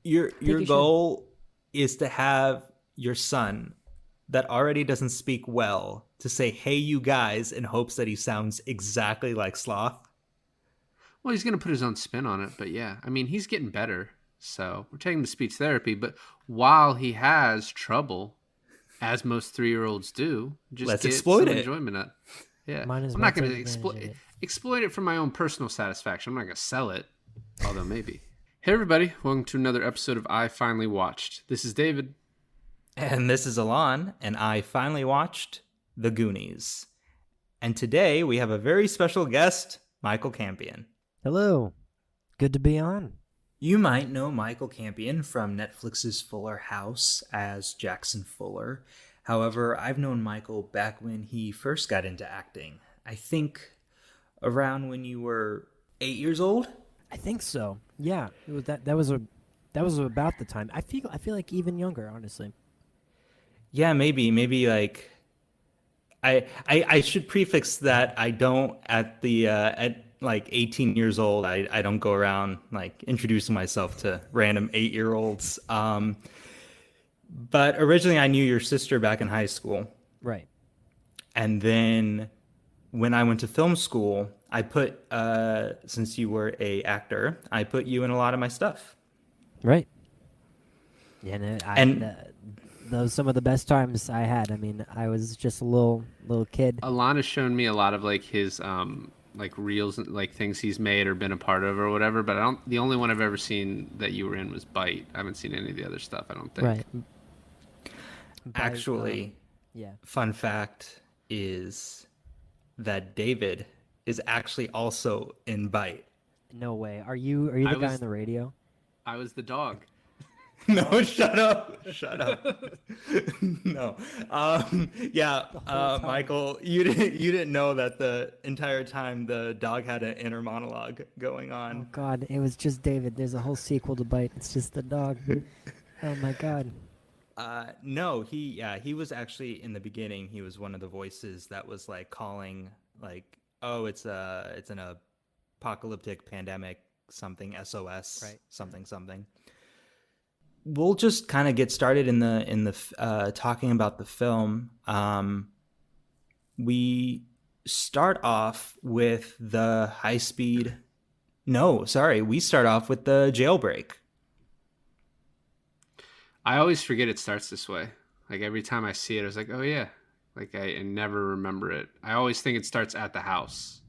Your goal is to have your son that already doesn't speak well to say, "Hey, you guys," in hopes that he sounds exactly like Sloth. Well, he's going to put his own spin on it, but yeah, I mean, he's getting better. So we're taking the speech therapy, but while he has trouble, as most 3-year-olds do, just Let's get exploit some it. enjoyment out. Yeah, Might as I'm well not going take to advantage of it. exploit it for my own personal satisfaction. I'm not going to sell it, although maybe. Hey, everybody, welcome to another episode of I Finally Watched. This is David. And this is Alon, and I finally watched The Goonies. And today we have a very special guest, Michael Campion. Hello. Good to be on. You might know Michael Campion from Netflix's Fuller House as Jackson Fuller. However, I've known Michael back when he first got into acting. I think around when you were 8 years old? I think so. Yeah, it was that was about the time. I feel like even younger, honestly. Yeah, maybe like I should prefix that I don't at like 18 years old I don't go around like introducing myself to random 8-year-olds. But originally I knew your sister back in high school, Right. and then when I went to film school, I put since you were a actor, I put you in a lot of my stuff. Right. Yeah, no, And those some of the best times I had. I mean, I was just a little kid. Alon has shown me a lot of like his like reels, like things he's made or been a part of or whatever. But I don't. The only one I've ever seen that you were in was Bite. I haven't seen any of the other stuff. I don't think. Right. actually, Yeah. fun fact is that David is actually also in Bite. No way. Are you I the guy was on the radio? I was the dog. No, shut up. Shut up. No. Yeah, time. Michael, you didn't know that the entire time the dog had an inner monologue going Oh on. God, it was just David. There's a whole sequel to Bite. It's just the dog. Oh my God. No, he was actually in the beginning. He was one of the voices that was like calling like, oh, it's an apocalyptic pandemic, something SOS, Right. something something. We'll just kind of get started in the talking about the film. We start off with the high speed. No, sorry, we start off with the jailbreak. I always forget it starts this way. Like every time I see it, I was like, oh yeah. Like I never remember it. I always think it starts at the house.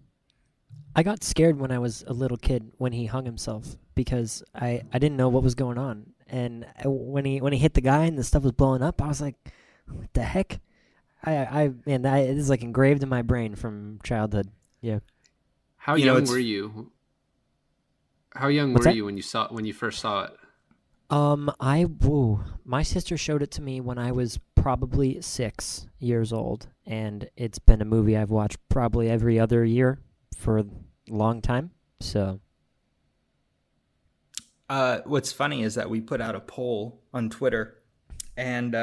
I got scared when I was a little kid when he hung himself because I didn't know what was going on. And when he hit the guy and the stuff was blowing up, I was like, what the heck? Man, it is like engraved in my brain from childhood. Yeah. How You know, young it's were you? How young What's were that? you when you first saw it? My sister showed it to me when I was probably 6 years old, and it's been a movie I've watched probably every other year for a long time. So, What's funny is that we put out a poll on Twitter, and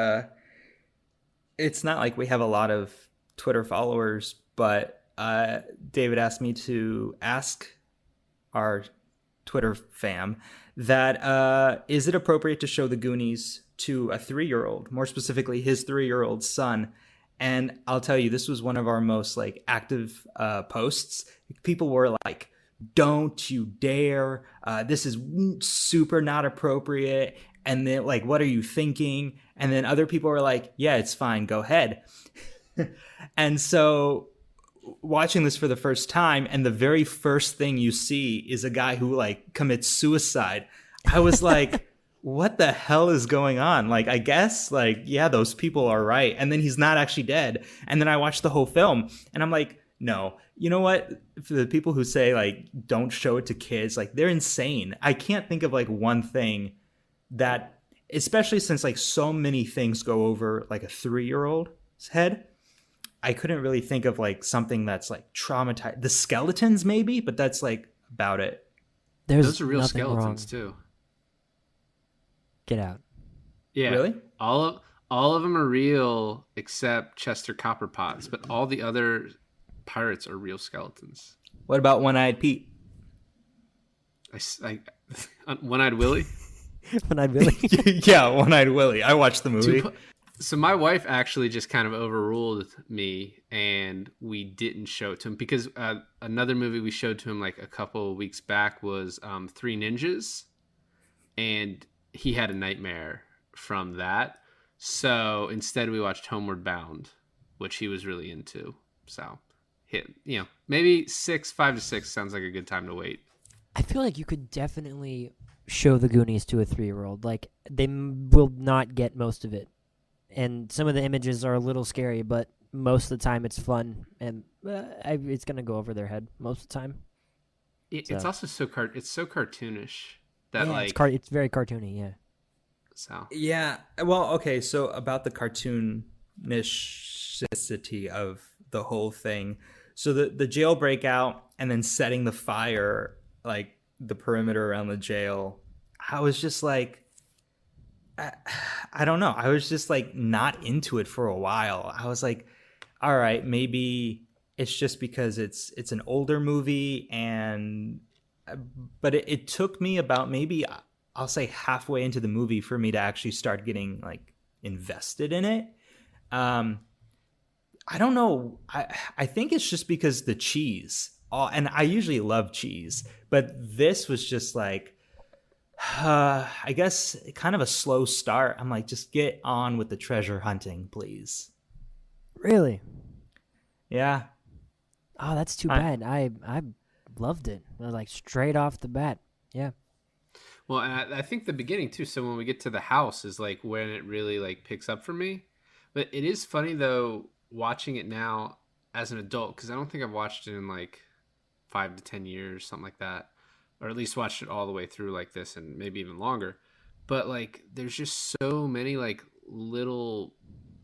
it's not like we have a lot of Twitter followers, but David asked me to ask our Twitter fam that is it appropriate to show the Goonies to a 3-year-old, more specifically his 3-year-old son. And I'll tell you, this was one of our most like active posts. People were like, don't you dare, this is super not appropriate, and then like, what are you thinking? And then other people were like, yeah, it's fine, go ahead. And so watching this for the first time, and the very first thing you see is a guy who like commits suicide, I was like, what the hell is going on? Like, I guess like, yeah, those people are right, and then he's not actually dead. And then I watched the whole film and I'm like, no, you know what, for the people who say like don't show it to kids, like they're insane. I can't think of like one thing, especially since like so many things go over like a 3-year-old's head. I couldn't really think of like something that's like traumatized. The skeletons maybe, but that's like about it. there's Those are real nothing skeletons wrong. too. Get out. Yeah. Really? All of them are real except Chester Copperpots, but all the other pirates are real skeletons. What about One-Eyed Pete? One-Eyed Willie? One-Eyed Willie. Yeah, One-Eyed Willie. I watched the movie. So my wife actually just kind of overruled me, and we didn't show it to him because another movie we showed to him like a couple of weeks back was Three Ninjas, and he had a nightmare from that. So instead, we watched Homeward Bound, which he was really into. So, maybe 5 to 6 sounds like a good time to wait. I feel like you could definitely show the Goonies to a 3-year-old. Like, they will not get most of it. And some of the images are a little scary, but most of the time it's fun. And it's going to go over their head most of the time. It's also it's so cartoonish that it's very cartoony, yeah. So yeah, well, okay. So about the cartoonicity of the whole thing. So the jail breakout and then setting the fire, like the perimeter around the jail. I was just like, I don't know. I was just like not into it for a while. I was like, all right, maybe it's just because it's an older movie, but it took me about maybe I'll say halfway into the movie for me to actually start getting like invested in it. I don't know. I think it's just because the cheese. And I usually love cheese, but this was just like, I guess kind of a slow start. I'm like, just get on with the treasure hunting, please. Really? Yeah. Oh, that's too bad. I loved it. Like straight off the bat. Yeah. Well, and I think the beginning too. So when we get to the house is like when it really like picks up for me. But it is funny though watching it now as an adult, because I don't think I've watched it in like 5 to 10 years, something like that, or at least watched it all the way through like this, and maybe even longer. But like, there's just so many like little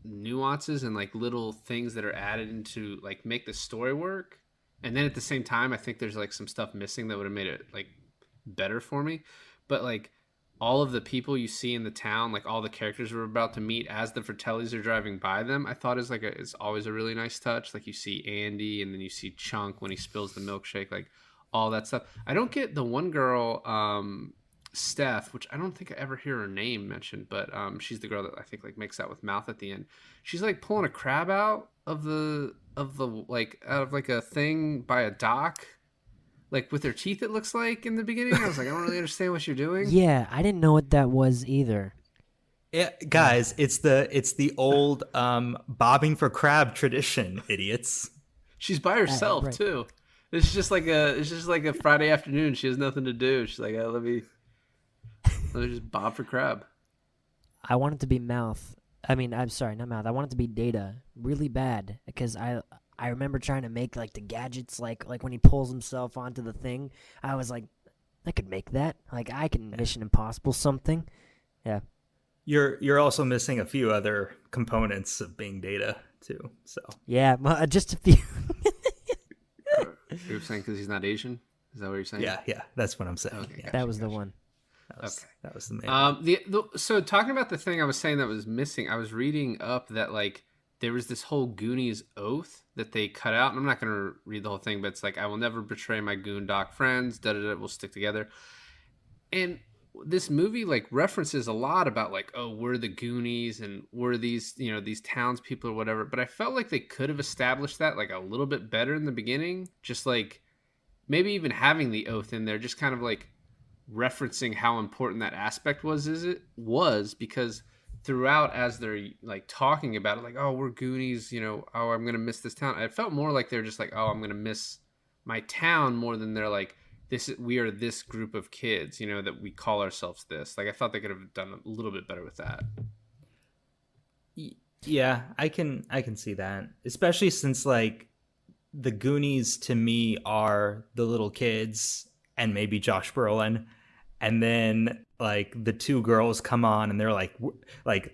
nuances and like little things that are added into like make the story work. And then at the same time, I think there's like some stuff missing that would have made it like better for me. But like all of the people you see in the town, like all the characters we're about to meet as the Fratellis are driving by them, I thought it's always a really nice touch. Like you see Andy, and then you see Chunk when he spills the milkshake, like all that stuff. I don't get the one girl, Steph, which I don't think I ever hear her name mentioned, but she's the girl that I think like makes out with Mouth at the end. She's like pulling a crab out of the like out of like a thing by a dock, like with her teeth, it looks like in the beginning. I was like, I don't really understand what you're doing. Yeah, I didn't know what that was either. Yeah, guys, it's the old bobbing for crab tradition, idiots. She's by herself right. too. It's just like a Friday afternoon. She has nothing to do. She's like, let me just bob for crab. I want it to be Mouth. I mean, I'm sorry, not Mouth. I want it to be Data really bad, because I remember trying to make like the gadgets, like when he pulls himself onto the thing. I was like, I could make that. Like I can Mission Impossible something. Yeah. You're also missing a few other components of being Data too. So yeah, just a few. You're saying because he's not Asian? Is that what you're saying? Yeah, that's what I'm saying. Okay, Yeah. That was the one. That was the main. So talking about the thing I was saying that was missing, I was reading up that like there was this whole Goonies oath that they cut out, and I'm not going to read the whole thing, but it's like, I will never betray my Goondock friends. We'll stick together. And this movie like references a lot about like, oh, we're the Goonies and we're these, these townspeople or whatever. But I felt like they could have established that like a little bit better in the beginning. Just like maybe even having the oath in there, just kind of like referencing how important that aspect was because throughout, as they're like talking about it, like, oh, we're Goonies, oh, I'm gonna miss this town. I felt more like they're just like, oh, I'm gonna miss my town, more than they're like, we are this group of kids, that we call ourselves this. Like I thought they could have done a little bit better with that. Yeah, I can see that, especially since like the Goonies to me are the little kids and maybe Josh Brolin. And then like the two girls come on and they're like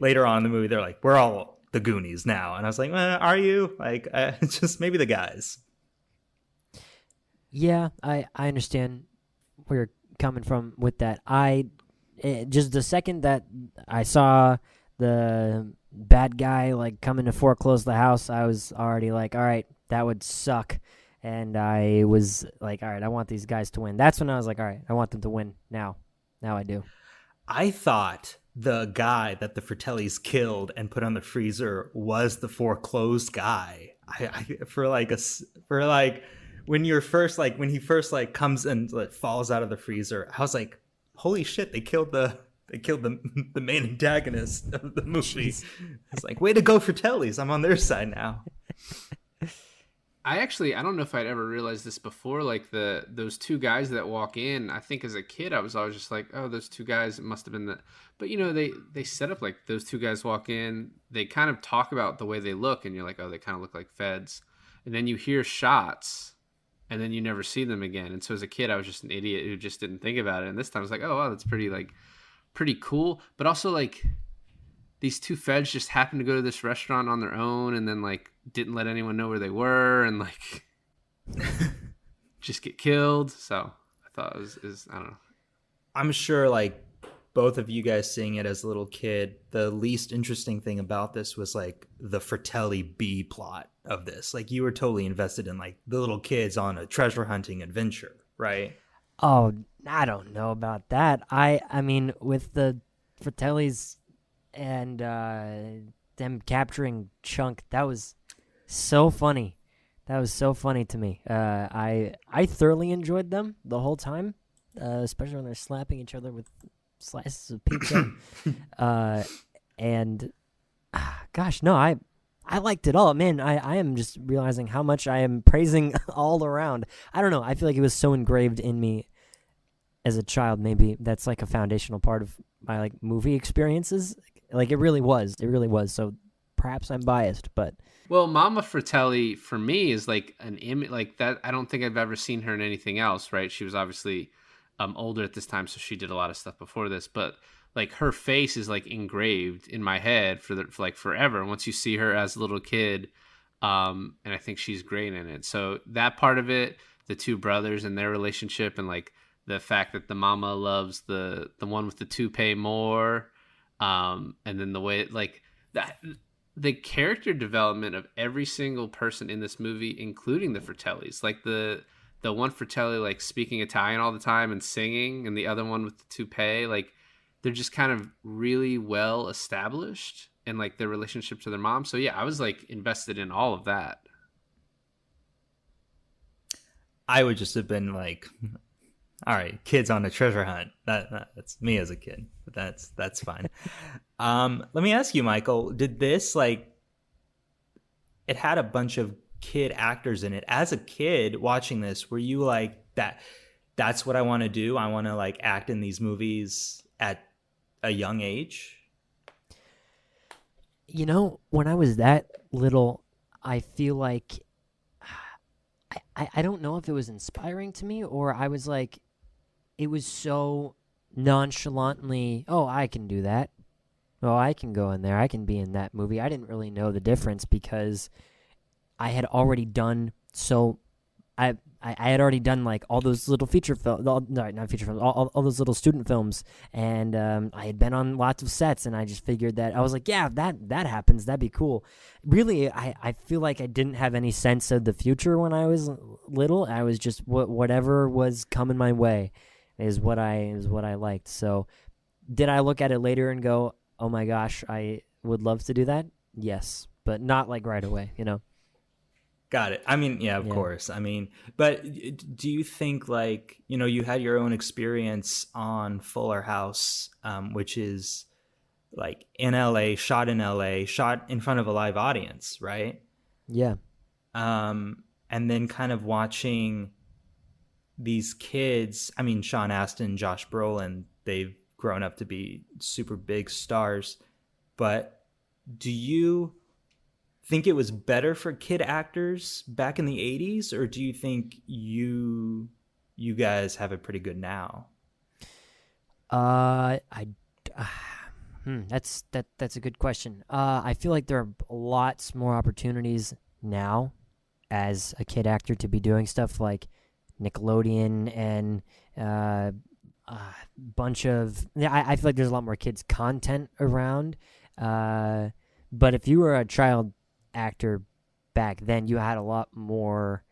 later on in the movie, they're like, we're all the Goonies now. And I was like, are you? Like, just maybe the guys. Yeah, I understand where you're coming from with that. Just the second that I saw the bad guy like coming to foreclose the house, I was already like, all right, that would suck. And I was like, all right, I want these guys to win. That's when I was like, all right, I want them to win now. Now I do. I thought the guy that the Fratellis killed and put on the freezer was the foreclosed guy. For like for like when you're first like when he first like comes and like, falls out of the freezer, I was like, holy shit, they killed the main antagonist of the movie. Jeez. It's like, way to go, Fratellis. I'm on their side now. I don't know if I'd ever realized this before. Like those two guys that walk in, I think as a kid, I was always just like, oh, those two guys, it must have been but they set up like those two guys walk in, they kind of talk about the way they look and you're like, oh, they kind of look like feds. And then you hear shots and then you never see them again. And so as a kid, I was just an idiot who just didn't think about it. And this time I was like, oh, wow, that's pretty cool. But also like, these two feds just happened to go to this restaurant on their own and then like didn't let anyone know where they were and like just get killed. So I thought it was I don't know. I'm sure like both of you guys seeing it as a little kid, the least interesting thing about this was like the Fratelli B plot of this. Like you were totally invested in like the little kids on a treasure hunting adventure, right? Oh, I don't know about that. I mean, with the Fratellis and them capturing Chunk, that was so funny. That was so funny to me. I thoroughly enjoyed them the whole time, especially when they're slapping each other with slices of pizza. And gosh, no, I liked it all. Man, I am just realizing how much I am praising all around. I don't know. I feel like it was so engraved in me as a child. Maybe that's like a foundational part of my like movie experiences. Like it really was. It really was. So perhaps I'm biased, but Well, Mama Fratelli for me is like an image like that. I don't think I've ever seen her in anything else, right? She was obviously older at this time, so she did a lot of stuff before this, but like her face is like engraved in my head for like forever. Once you see her as a little kid, and I think she's great in it. So that part of it, the two brothers and their relationship, and like the fact that the mama loves the one with the toupee more, and then the way like that, the character development of every single person in this movie, including the Fratellis, like the one Fratelli like speaking Italian all the time and singing, and the other one with the toupee, like they're just kind of really well established and like their relationship to their mom. So yeah, I was like invested in all of that. I would just have been like, all right, kids on a treasure hunt. That's me as a kid, but that's fine. Let me ask you, Michael, did this like it had a bunch of kid actors in it. As a kid watching this, were you like that's what I want to do? I want to like act in these movies at a young age? you know, when I was that little, I feel like I don't know if it was inspiring to me or I was like, it was so nonchalantly, oh, I can do that. Oh, I can go in there. I can be in that movie. I didn't really know the difference because I had already done so. I had already done like all those little feature films, no, not feature films, all those little student films, and I had been on lots of sets, and I just figured that I was like, yeah, that happens, that'd be cool. Really, I feel like I didn't have any sense of the future when I was little. I was just whatever was coming my way is what I liked. So, did I look at it later and go, oh my gosh, I would love to do that? Yes, but not like right away, you know. Got it. I mean, yeah, of course. I mean, but do you think like, you know, you had your own experience on Fuller House, which is like in LA, shot in front of a live audience, right? Yeah. And then kind of watching these kids, I mean, Sean Astin, Josh Brolin, they've grown up to be super big stars, but do you think it was better for kid actors back in the 80s, or do you think you guys have it pretty good now? That's a good question. I feel like there are lots more opportunities now as a kid actor to be doing stuff like Nickelodeon and bunch of I feel like there's a lot more kids content around. But if you were a child actor back then, you had a lot more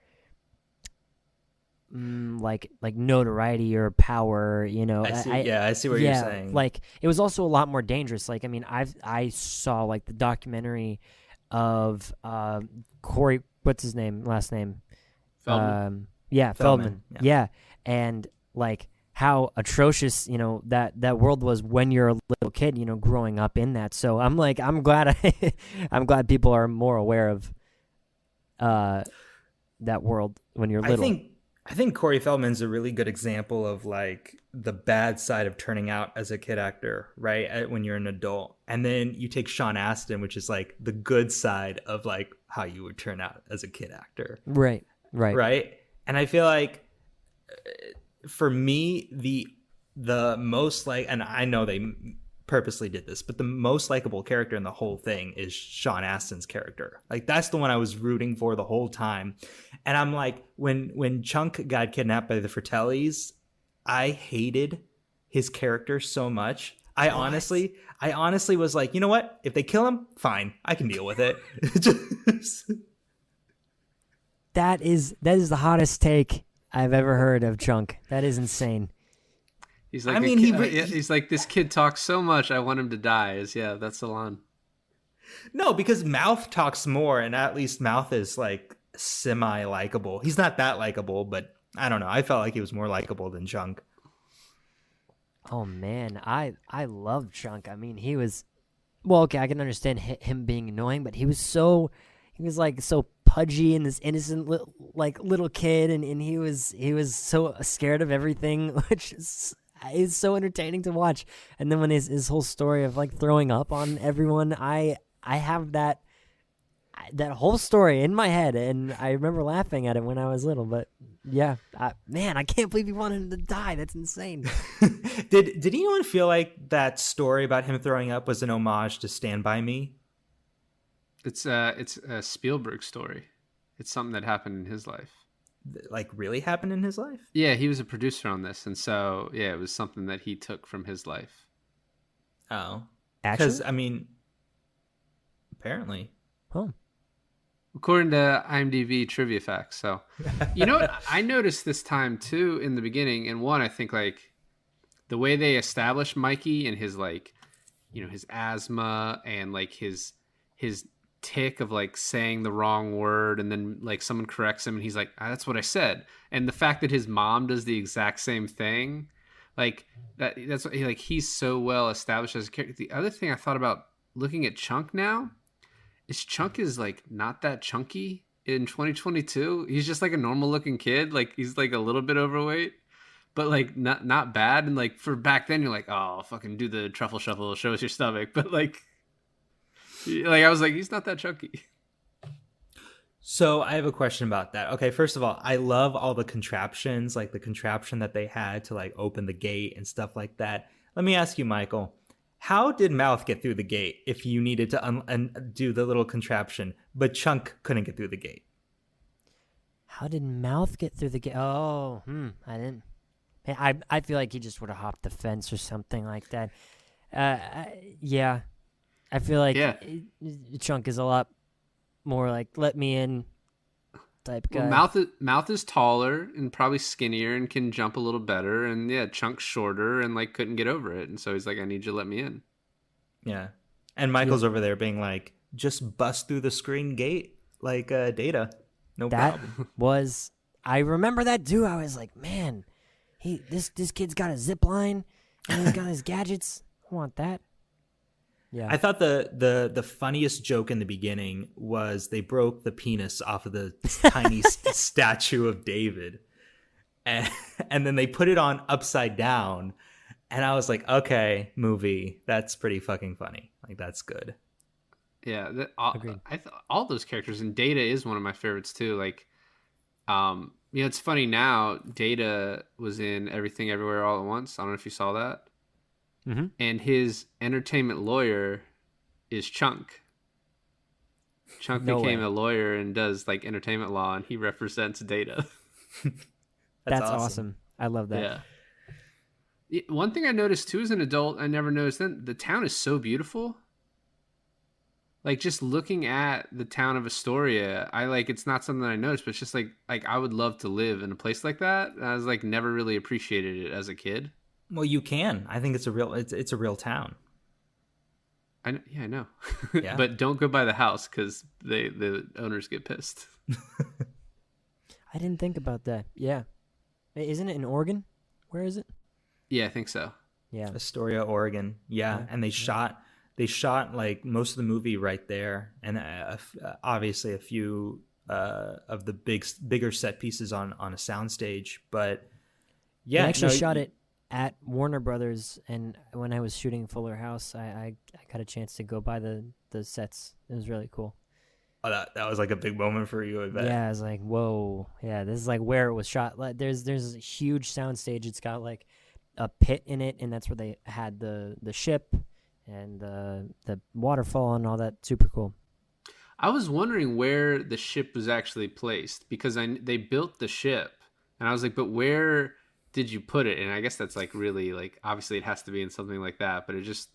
like notoriety or power, you know. I see what you're saying. Like it was also a lot more dangerous. Like I mean, I saw like the documentary of Corey, what's his name, last name? Feldman. Feldman. Yeah. And like how atrocious, you know, that world was when you're a little kid, you know, growing up in that. So I'm glad I'm glad people are more aware of that world when you're little. I think Corey Feldman's a really good example of like the bad side of turning out as a kid actor, right? When you're an adult. And then you take Sean Astin, which is like the good side of like how you would turn out as a kid actor. Right. And I feel like for me, the most like, and I know they purposely did this, but the most likable character in the whole thing is Sean Astin's character. Like that's the one I was rooting for the whole time. And I'm like, when Chunk got kidnapped by the Fratellis, I hated his character so much. I honestly was like, you know what? If they kill him, fine, I can deal with it. That is the hottest take I've ever heard of Chunk. That is insane. He's like, he's like, this kid talks so much, I want him to die. That's the line. No, because Mouth talks more, and at least Mouth is like semi-likable. He's not that likable, but I don't know. I felt like he was more likable than Chunk. Oh man, I love Chunk. I mean, he was okay. I can understand him being annoying, but he was like so pudgy and this innocent little kid, and he was so scared of everything, which is so entertaining to watch. And then when his whole story of like throwing up on everyone, I have that whole story in my head, and I remember laughing at it when I was little. But yeah, man, I can't believe he wanted him to die. That's insane. Did anyone feel like that story about him throwing up was an homage to Stand By Me? It's a Spielberg story. It's something that happened in his life. Like really happened in his life? Yeah, he was a producer on this, and so yeah, it was something that he took from his life. Oh, actually, because I mean, apparently, according to IMDb trivia facts. So, you know what I noticed this time too in the beginning, and one I think like the way they established Mikey and his like, you know, his asthma and like his tick of like saying the wrong word, and then like someone corrects him and he's like, that's what I said. And the fact that his mom does the exact same thing, like that's what, like he's so well established as a character. The other thing I thought about looking at Chunk now is Chunk is like not that chunky in 2022. He's just like a normal looking kid. Like he's like a little bit overweight, but like not bad. And like for back then you're like, oh, fucking do the truffle shuffle, show us your stomach. But like I was like, he's not that chunky. So I have a question about that. Okay, first of all, I love all the contraptions, like the contraption that they had to like open the gate and stuff like that. Let me ask you, Michael, how did Mouth get through the gate if you needed to do the little contraption, but Chunk couldn't get through the gate? How did Mouth get through the gate? Oh, I didn't. I feel like he just would have hopped the fence or something like that. Yeah. I feel like Chunk is a lot more like let me in type guy. Well, Mouth is taller and probably skinnier and can jump a little better, and yeah, Chunk's shorter and like couldn't get over it, and so he's like, I need you to let me in. Yeah, and Michael's over there being like, just bust through the screen gate like Data, no problem. I remember that too. I was like, man, this kid's got a zip line and he's got his gadgets. I want that. Yeah. I thought the funniest joke in the beginning was they broke the penis off of the tiny statue of David, and then they put it on upside down, and I was like, okay, movie, that's pretty fucking funny. Like that's good. Yeah, all those characters, and Data is one of my favorites too. Like, you know, it's funny now. Data was in Everything Everywhere All at Once. I don't know if you saw that. Mm-hmm. And his entertainment lawyer is Chunk. Chunk became a lawyer and does like entertainment law, and he represents Data. That's awesome. I love that. Yeah. One thing I noticed too as an adult, I never noticed then, the town is so beautiful. Like just looking at the town of Astoria, I like it's not something that I noticed, but it's just like I would love to live in a place like that. I was like never really appreciated it as a kid. Well, you can. I think it's a real town. Yeah, I know, Yeah. but don't go by the house because the owners get pissed. I didn't think about that. Yeah. Isn't it in Oregon? Where is it? Yeah, I think so. Yeah. Astoria, Oregon. Yeah, Yeah. and they shot like most of the movie right there, and obviously a few of the bigger set pieces on a soundstage. But Yeah, yeah, they actually no, shot it at Warner Brothers, and when I was shooting Fuller House, I got a chance to go by the sets. It was really cool. Oh, that was like a big moment for you, I bet. Yeah, I was like, whoa, yeah, this is like where it was shot. Like, there's a huge soundstage. It's got like a pit in it, and that's where they had the ship and the waterfall and all that. Super cool. I was wondering where the ship was actually placed because they built the ship, and I was like, but where did you put it? And I guess that's like really like obviously it has to be in something like that, but it just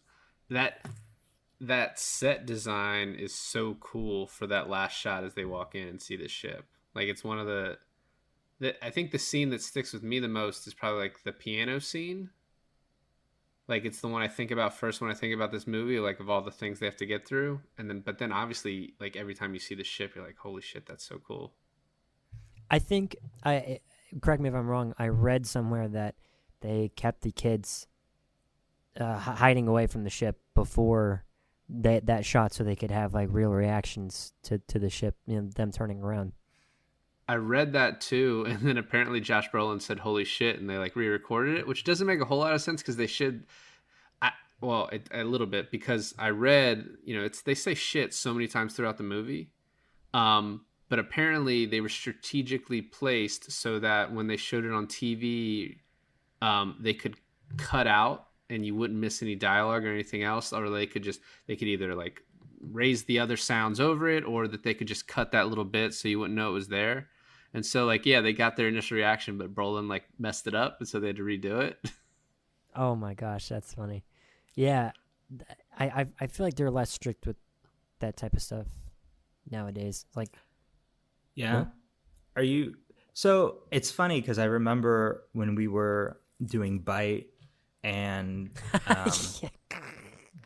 that that set design is so cool for that last shot as they walk in and see the ship. Like it's one of I think the scene that sticks with me the most is probably like the piano scene. Like it's the one I think about first when I think about this movie, like of all the things they have to get through. And then but then obviously like every time you see the ship you're like, holy shit, that's so cool. I think correct me if I'm wrong. I read somewhere that they kept the kids hiding away from the ship before that shot, so they could have like real reactions to the ship, them turning around. I read that too, and then apparently Josh Brolin said "holy shit" and they like re-recorded it, which doesn't make a whole lot of sense because they should. A little bit because I read, they say shit so many times throughout the movie, but apparently they were strategically placed so that when they showed it on TV, they could cut out and you wouldn't miss any dialogue or anything else, or they could either like raise the other sounds over it, or that they could just cut that little bit so you wouldn't know it was there. And so like, yeah, they got their initial reaction, but Brolin like messed it up, and so they had to redo it. Oh my gosh, that's funny. Yeah, I feel like they're less strict with that type of stuff nowadays. Like, Yeah. no? Are you? So it's funny because I remember when we were doing Bite and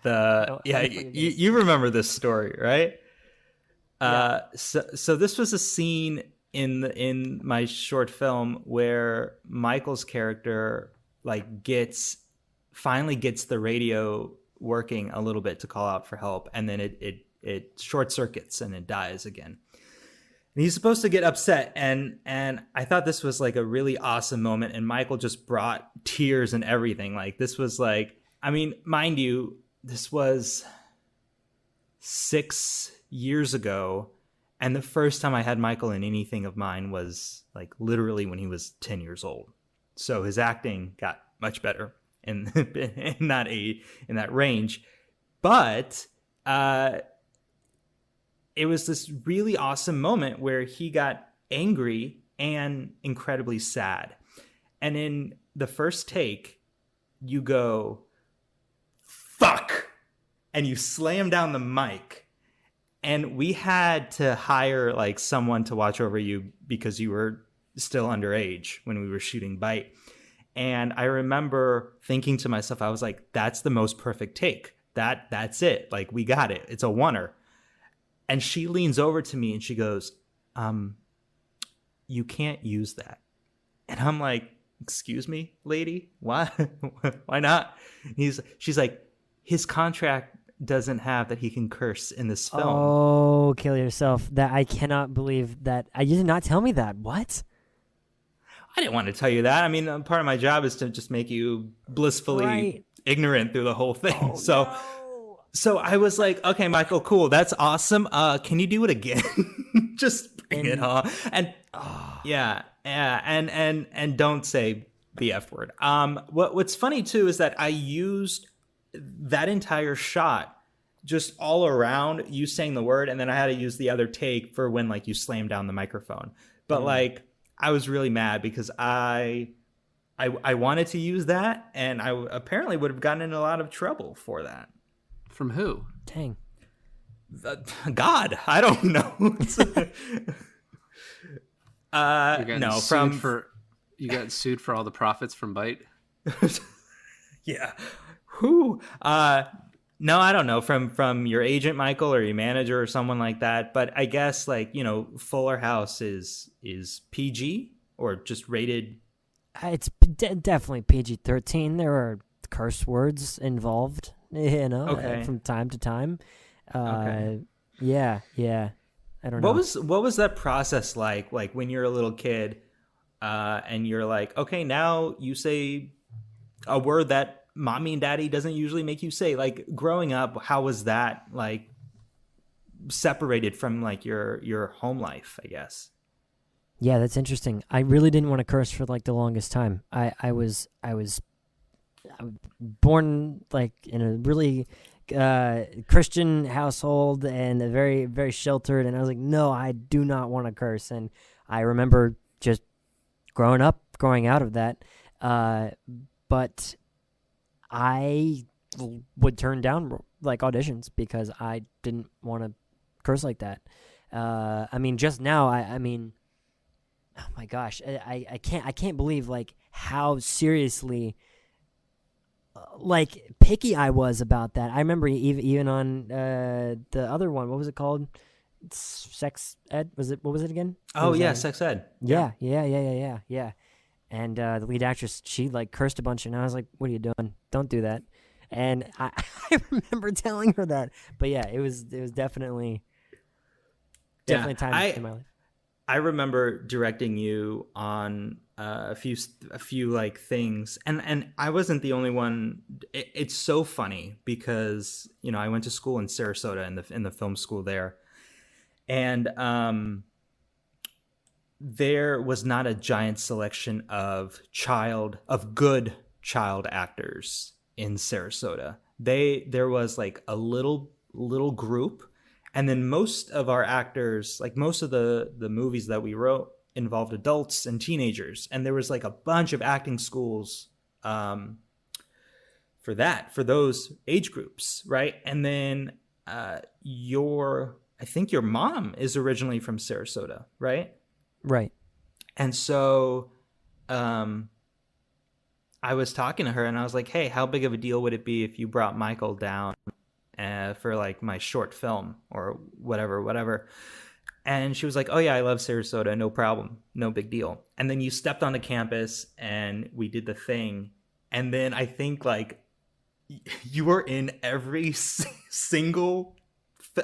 you remember this story, right? Yeah. So this was a scene in my short film where Michael's character like finally gets the radio working a little bit to call out for help, and then it short circuits and it dies again. And he's supposed to get upset, and I thought this was like a really awesome moment, and Michael just brought tears and everything. Like this was like, I mean, mind you, this was 6 years ago, and the first time I had Michael in anything of mine was like literally when he was 10 years old. So his acting got much better in that range, but it was this really awesome moment where he got angry and incredibly sad. And in the first take, you go, fuck, and you slam down the mic. And we had to hire like someone to watch over you because you were still underage when we were shooting Bite. And I remember thinking to myself, I was like, that's the most perfect take. That's it. Like, we got it. It's a oneer. And she leans over to me and she goes, you can't use that. And I'm like, excuse me, lady? Why? Why not? She's like, his contract doesn't have that he can curse in this film. Oh, kill yourself. That I cannot believe that. You did not tell me that. What? I didn't want to tell you that. I mean, part of my job is to just make you blissfully ignorant through the whole thing. Oh, So I was like, okay, Michael, cool. That's awesome. Can you do it again? Just bring it on. And yeah. And don't say the F word. What's funny too is that I used that entire shot just all around you saying the word, and then I had to use the other take for when like you slam down the microphone. But like, I was really mad because I wanted to use that, and I apparently would have gotten in a lot of trouble for that. From who? dang. God, I don't know. You got No, sued from for you got sued for all the profits from Bite. yeah, who? No, I don't know, from your agent Michael or your manager or someone like that. But I guess like Fuller House is PG or just rated. It's definitely PG-13. There are curse words involved, Okay, from time to time. okay. Yeah, yeah. I don't What know. was that process like? Like when you're a little kid, and you're like, okay, now you say a word that mommy and daddy doesn't usually make you say. Like growing up, how was that like separated from like your home life? I guess. Yeah, that's interesting. I really didn't want to curse for like the longest time. I was born like in a really Christian household and a very very sheltered, and I was like, no, I do not want to curse. And I remember just growing out of that, uh, but I would turn down like auditions because I didn't want to curse like that. I mean, just now, I mean, oh my gosh, I can't believe like how seriously like picky I was about that. I remember even on the other one, what was it called? Sex ed? Was it? What was it again? It Oh was yeah, sex ed. Yeah. yeah. And the lead actress, she like cursed a bunch, and I was like, "What are you doing? Don't do that." And I, I remember telling her that. But yeah, it was definitely Yeah. a time in my life. I remember directing you on a few like things, and I wasn't the only one. It's so funny because I went to school in Sarasota in the film school there, and there was not a giant selection of good child actors in Sarasota. There was like a little group, and then most of our actors, like most of the movies that we wrote, involved adults and teenagers, and there was like a bunch of acting schools for those age groups, right? And then your I think your mom is originally from Sarasota, right? Right. And so um, I was talking to her and I was like, hey, how big of a deal would it be if you brought Michael down for like my short film or whatever? And she was like, oh, yeah, I love Sarasota. No problem. No big deal. And then you stepped onto campus and we did the thing. And then I think like you were in every single,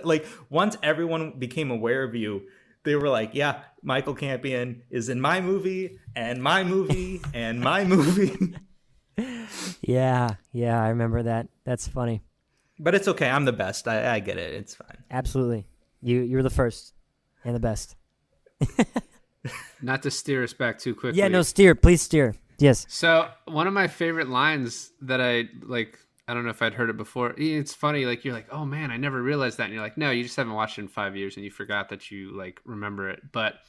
like once everyone became aware of you, they were like, yeah, Michael Campion is in my movie and my movie and my movie. Yeah, I remember that. That's funny. But it's okay. I'm the best. I get it. It's fine. Absolutely. You're the first and the best. Not to steer us back too quickly. Yeah, no, steer. Please steer. Yes. So one of my favorite lines that I like, I don't know if I'd heard it before. It's funny, like you're like, oh man, I never realized that. And you're like, no, you just haven't watched it in 5 years and you forgot that you like remember it. But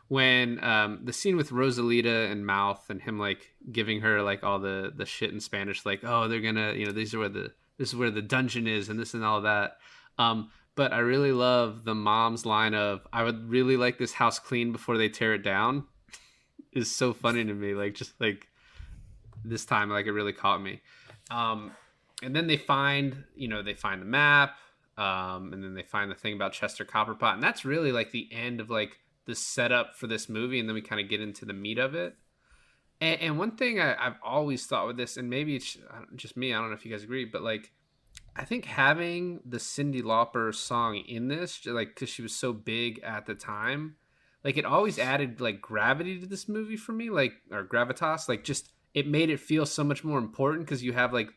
when the scene with Rosalita and Mouth and him like giving her like all the shit in Spanish, like, oh, they're gonna, this is where the dungeon is and this and all that. But I really love the mom's line of, I would really like this house clean before they tear it down. Is so funny to me. Like, just like this time, like it really caught me. And then they find the map, and then they find the thing about Chester Copperpot, and that's really like the end of like the setup for this movie, and then we kind of get into the meat of it. And one thing I've always thought with this, and maybe it's just me, I don't know if you guys agree, but like I think having the Cyndi Lauper song in this, like because she was so big at the time, like it always added like gravity to this movie for me, like, or gravitas, like just it made it feel so much more important because you have like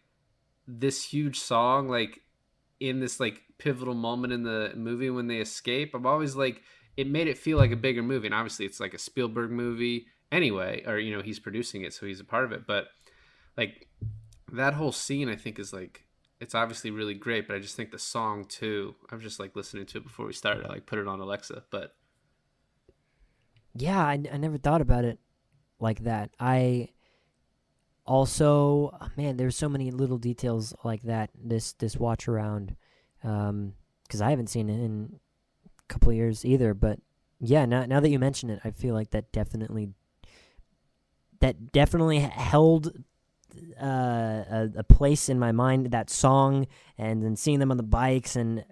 this huge song like in this like pivotal moment in the movie when they escape. I'm always like, it made it feel like a bigger movie, and obviously it's like a Spielberg movie anyway, or he's producing it, so he's a part of it. But like that whole scene, I think is like, it's obviously really great, but I just think the song too, I was just like listening to it before we started. I like put it on Alexa. But Yeah, I never thought about it like that. I also, man, there's so many little details like that. This watch around, because I haven't seen it in a couple of years either. But yeah, now that you mention it, I feel like that definitely held a place in my mind. That song, and then seeing them on the bikes, and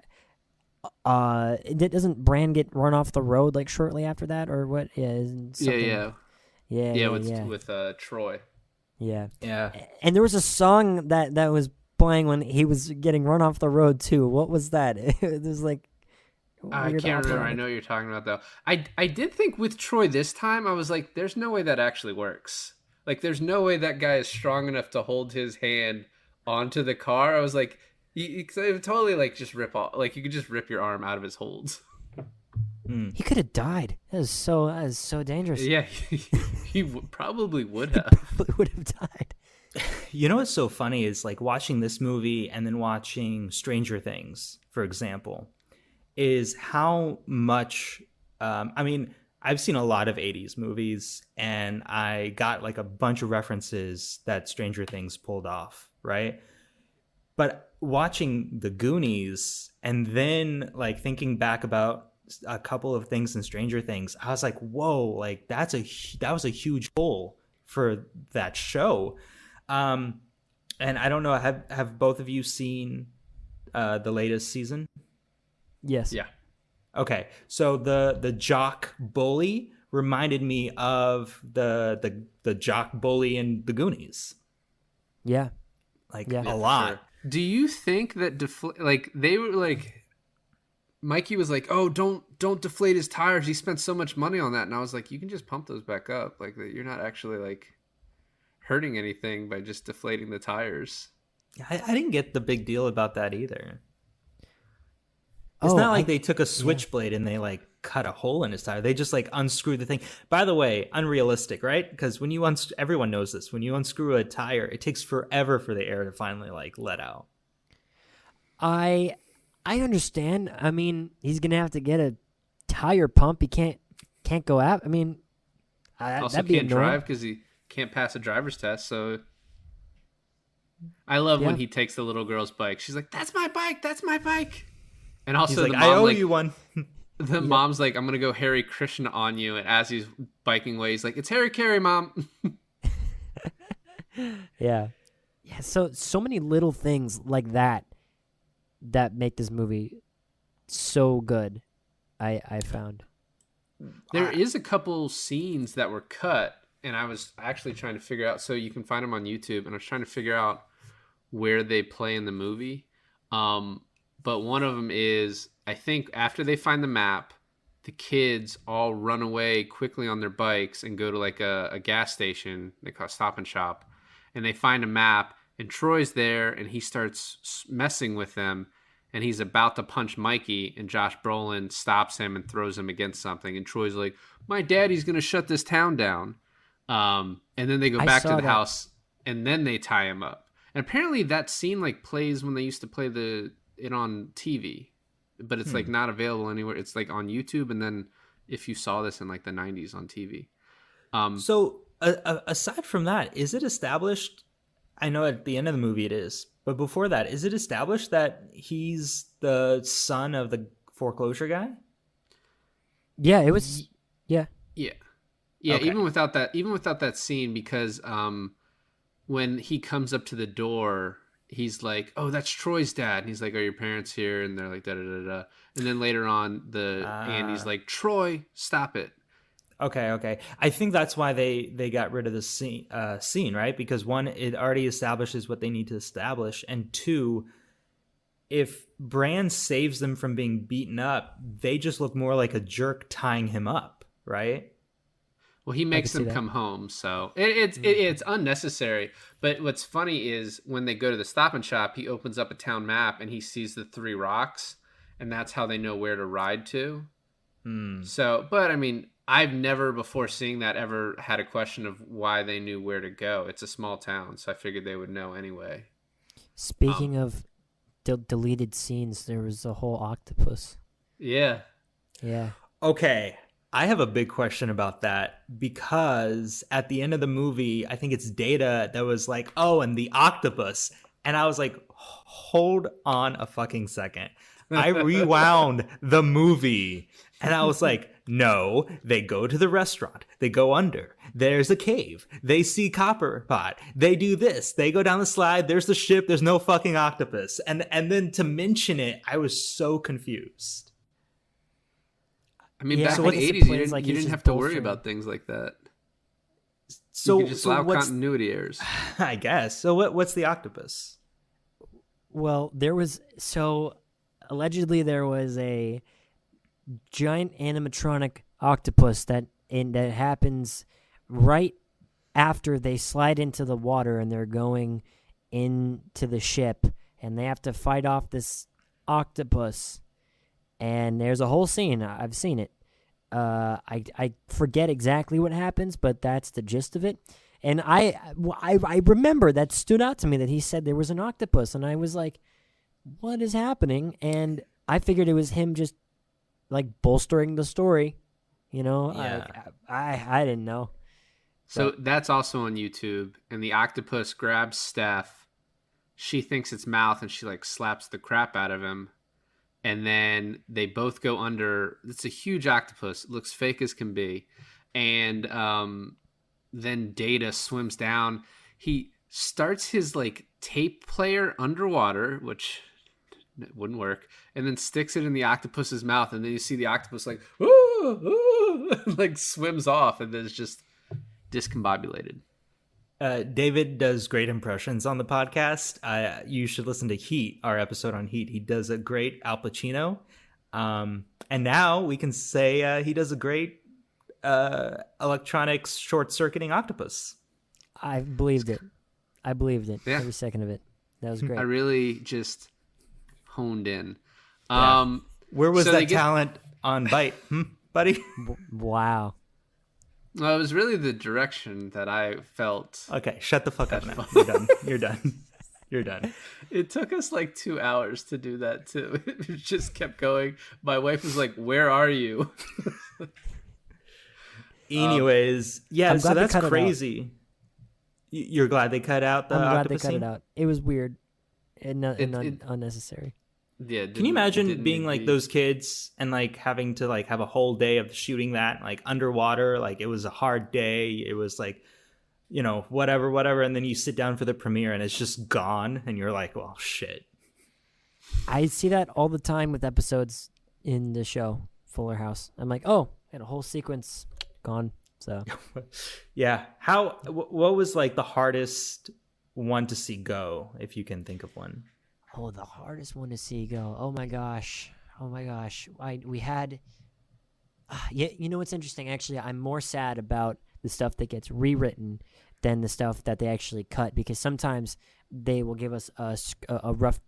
doesn't Bran get run off the road like shortly after that, or what? Yeah, isn't something, yeah, with Troy. Yeah. Yeah. And there was a song that was playing when he was getting run off the road too. What was that? It was like I can't remember. I know what you're talking about though. I did think with Troy this time, I was like, there's no way that actually works. Like, there's no way that guy is strong enough to hold his hand onto the car. I was like, you would totally like just rip off. Like, you could just rip your arm out of his holds. He could have died. That is so dangerous. Yeah, he probably would have. Probably would have died. You know what's so funny is like watching this movie and then watching Stranger Things, for example, is how much. I mean, I've seen a lot of 80s movies, and I got like a bunch of references that Stranger Things pulled off, right? But watching the Goonies and then like thinking back about a couple of things in Stranger Things, I was like, whoa, like that was a huge pull for that show. And I don't know, have both of you seen the latest season? Yes. Yeah. Okay, so the jock bully reminded me of the jock bully in the Goonies. Yeah. A lot. Sure. Do you think that they were like, Mikey was like, oh, don't deflate his tires. He spent so much money on that, and I was like, you can just pump those back up. Like, you're not actually like hurting anything by just deflating the tires. I didn't get the big deal about that either. It's not like they took a switchblade and they like cut a hole in his tire. They just like unscrewed the thing. By the way, unrealistic, right? Because when you everyone knows this. When you unscrew a tire, it takes forever for the air to finally like let out. I understand. I mean, he's gonna have to get a tire pump. He can't go out. I mean, Also that'd be can't annoying. drive because he can't pass a driver's test. So I love when he takes the little girl's bike. She's like, "That's my bike. That's my bike." And also, He's like, the mom, I owe you one. The mom's like, I'm gonna go Harry Krishna on you. And as he's biking away, he's like, it's Harry Carey, Mom. Yeah. So many little things like that make this movie so good. I found There is a couple scenes that were cut, and I was actually trying to figure out. So you can find them on YouTube, and I was trying to figure out where they play in the movie. But one of them is, I think after they find the map, the kids all run away quickly on their bikes and go to like a gas station. They call it Stop and Shop. And they find a map, and Troy's there, and he starts messing with them. And he's about to punch Mikey, and Josh Brolin stops him and throws him against something. And Troy's like, my daddy's going to shut this town down. And then they go back to the house, and then they tie him up. And apparently that scene like plays when they used to play it on TV, but it's like not available anywhere. It's like on YouTube, and then if you saw this in like the 90s on TV. So aside from that, is it established? I know at the end of the movie it is, but before that, is it established that he's the son of the foreclosure guy? Yeah, it was. Yeah. Okay. Even without that scene, because when he comes up to the door, he's like, oh, that's Troy's dad. And he's like, are your parents here? And they're like, da da da da. And then later on, Andy's like, Troy, stop it. Okay. I think that's why they got rid of the scene, right? Because one, it already establishes what they need to establish, and two, if Bran saves them from being beaten up, they just look more like a jerk tying him up, right? Well, he makes them come home, so it's unnecessary. But what's funny is when they go to the Stop and Shop, he opens up a town map and he sees the 3 rocks, and that's how they know where to ride to. So, but I mean, I've never before seeing that ever had a question of why they knew where to go. It's a small town, so I figured they would know anyway. Speaking of deleted scenes, there was a whole octopus. Yeah. Okay. I have a big question about that, because at the end of the movie, I think it's Data that was like, oh, and the octopus. And I was like, hold on a fucking second. I rewound the movie and I was like, no, they go to the restaurant. They go under. There's a cave. They see Copperpot. They do this. They go down the slide. There's the ship. There's no fucking octopus. And then to mention it, I was so confused. I mean, Yeah, back so in I the guess it 80s, plays like you he's didn't just have to worry bolstering. about things like that. So, You could just allow what's, continuity errors. I guess. So what's the octopus? Well, allegedly there was a giant animatronic octopus that happens right after they slide into the water and they're going into the ship and they have to fight off this octopus. And there's a whole scene. I've seen it. I forget exactly what happens, but that's the gist of it. And I remember that stood out to me that he said there was an octopus, and I was like, "What is happening?" And I figured it was him just like bolstering the story, you know. Yeah. I didn't know. So that's also on YouTube, and the octopus grabs Steph. She thinks it's mouth, and she like slaps the crap out of him. And then they both go under. It's a huge octopus. It looks fake as can be. And then Data swims down. He starts his like tape player underwater, which wouldn't work, and then sticks it in the octopus's mouth. And then you see the octopus like, ooh, ooh, like swims off, and then it's just discombobulated. David does great impressions on the podcast. You should listen to Heat, our episode on Heat. He does a great Al Pacino. And now we can say he does a great electronics short-circuiting octopus. I believed it. Yeah. Every second of it. That was great. I really just honed in. Yeah. Where was so that talent on Bite, buddy? Wow. Well, it was really the direction that I felt. Okay, shut the fuck up That's now. fine. You're done. You're done. You're done. It took us like 2 hours to do that too. It just kept going. My wife was like, "Where are you?" Anyways, yeah, I'm so glad they that's cut it out. crazy. You're glad they cut out the I'm glad they octopus cut scene? it out. It was weird and, It- unnecessary. Yeah. Can you imagine didn't being need like to be- those kids and like having to like have a whole day of shooting that like underwater? Like it was a hard day. It was like, you know, whatever. And then you sit down for the premiere and it's just gone. And you're like, well, shit. I see that all the time with episodes in the show Fuller House. I'm like, oh, and a whole sequence gone. So Yeah. What was like the hardest one to see go, if you can think of one? oh, the hardest one to see go. Oh my gosh. We had. Yeah, you know what's interesting? Actually, I'm more sad about the stuff that gets rewritten than the stuff that they actually cut, because sometimes they will give us a rough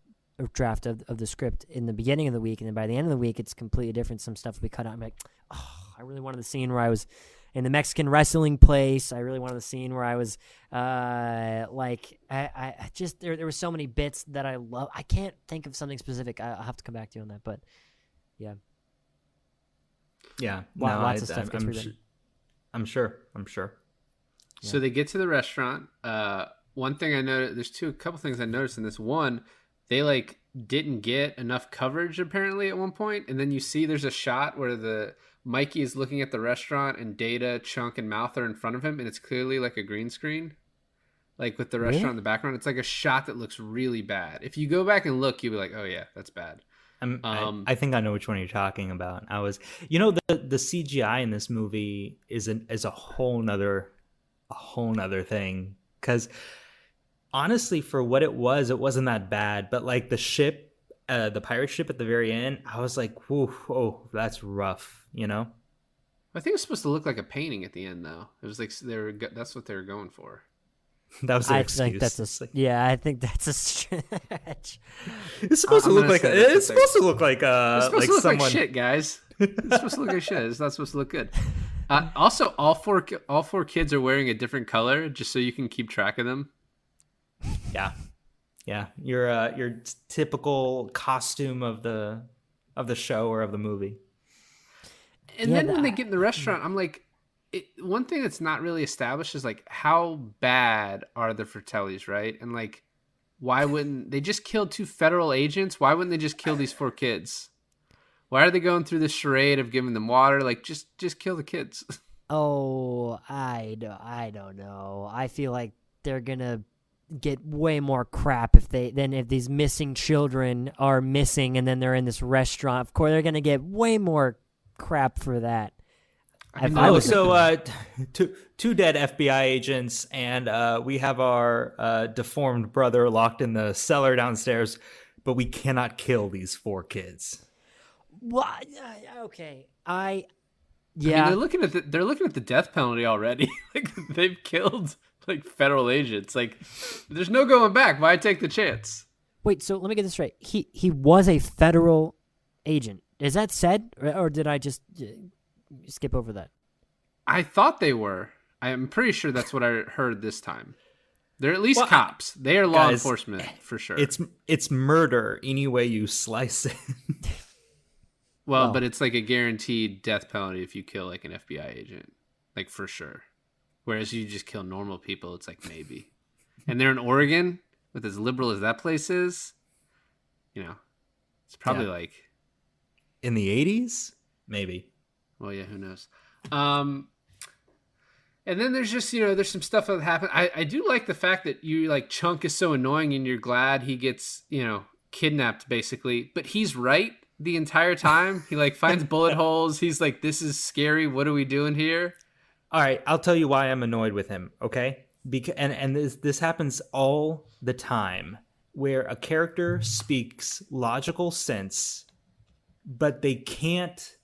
draft of the script in the beginning of the week, and then by the end of the week, it's completely different. Some stuff we cut out. I'm like, oh, I really wanted the scene where I was in the Mexican wrestling place. I really wanted the scene where I was like, I just, there were so many bits that I love. I can't think of something specific. I'll have to come back to you on that, but yeah. Yeah. Lots of stuff gets I'm, rewritten. I'm sure. So they get to the restaurant. One thing I noticed, there's a couple things I noticed in this. One, they like didn't get enough coverage apparently at one point, and then you see there's a shot where the Mikey is looking at the restaurant and Data, Chunk, and Mouth are in front of him, and it's clearly like a green screen, like with the restaurant Really? in the background. It's like a shot that looks really bad. If you go back and look, you'll be like, oh yeah, that's bad. I think I know which one you're talking about. The CGI in this movie is a whole nother thing, because honestly, for what it wasn't that bad. But like the ship, the pirate ship at the very end, I was like, whoa, oh, that's rough, you know? I think it was supposed to look like a painting at the end, though. It was like that's what they were going for. That was their I excuse. think that's It's like, I think that's a stretch. it's supposed to I'm look gonna like say that's it's the supposed to look like It's supposed like to look someone. like shit, guys. It's supposed to look like shit. It's not supposed to look good. Also, all four kids are wearing a different color, just so you can keep track of them. Yeah, your typical costume of the show or of the movie. And Yeah, then when they get in the restaurant, I'm like, one thing that's not really established is like how bad are the Fratellis, right? And like, why wouldn't they just kill 2 federal agents? Why wouldn't they just kill these 4 kids? Why are they going through this charade of giving them water? Like, just kill the kids. Oh, I don't know. I feel like they're gonna get way more crap if these missing children are missing and then they're in this restaurant. Of course, they're gonna get way more crap for that. Two dead FBI agents, and we have our deformed brother locked in the cellar downstairs, but we cannot kill these 4 kids. What? Okay, I yeah. mean, they're looking at the death penalty already. Like, they've killed like federal agents. Like, there's no going back. Why take the chance? Wait, so let me get this straight. He was a federal agent. Is that said, or did I just skip over that? I thought they were. I'm pretty sure that's what I heard this time. They're at least cops. They are law enforcement for sure. It's murder any way you slice it. Well, but it's like a guaranteed death penalty if you kill like an FBI agent, like for sure. Whereas you just kill normal people, it's like maybe. And they're in Oregon, with as liberal as that place is. You know, it's probably like in the 80s, maybe. Well, yeah, who knows? And then there's just, there's some stuff that happened. I do like the fact that you like Chunk is so annoying and you're glad he gets, kidnapped basically, but he's right the entire time. He like finds bullet holes. He's like, this is scary. What are we doing here? All right. I'll tell you why I'm annoyed with him. Okay. And this happens all the time where a character speaks logical sense, but they can't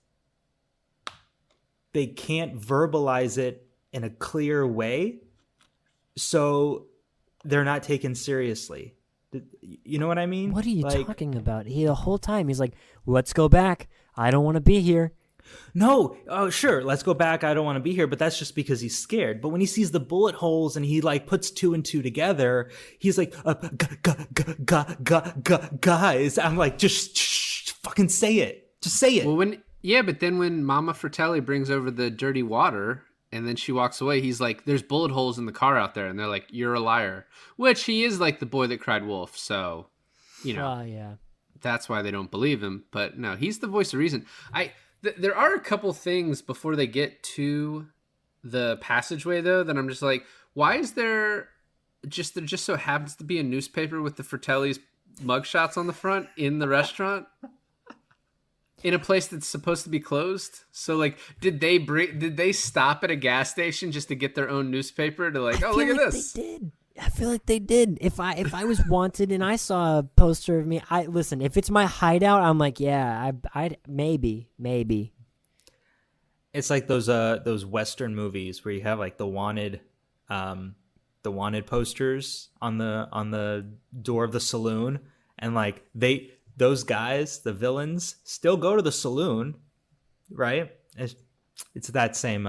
verbalize it in a clear way, so they're not taken seriously. You know what I mean? What are you talking about? The whole time he's like, let's go back. I don't want to be here. No, oh sure, let's go back. I don't want to be here, but that's just because he's scared. But when he sees the bullet holes and he like puts 2 and 2 together, he's like, guys. I'm like, just fucking say it. Just say it. Well, but then when Mama Fratelli brings over the dirty water and then she walks away, he's like, there's bullet holes in the car out there. And they're like, you're a liar. Which he is like the boy that cried wolf. So, yeah, that's why they don't believe him. But no, he's the voice of reason. There are a couple things before they get to the passageway, though, that I'm just like, why is there just so happens to be a newspaper with the Fratelli's mugshots on the front in the restaurant? In a place that's supposed to be closed? So, like, did they stop at a gas station just to get their own newspaper to like, oh, look at this? They did. I feel like they did. If I was wanted and I saw a poster of me, listen. If it's my hideout, I'm like, yeah, I'd maybe. It's like those Western movies where you have like the wanted posters on the door of the saloon, and like those guys, the villains, still go to the saloon, right? It's that same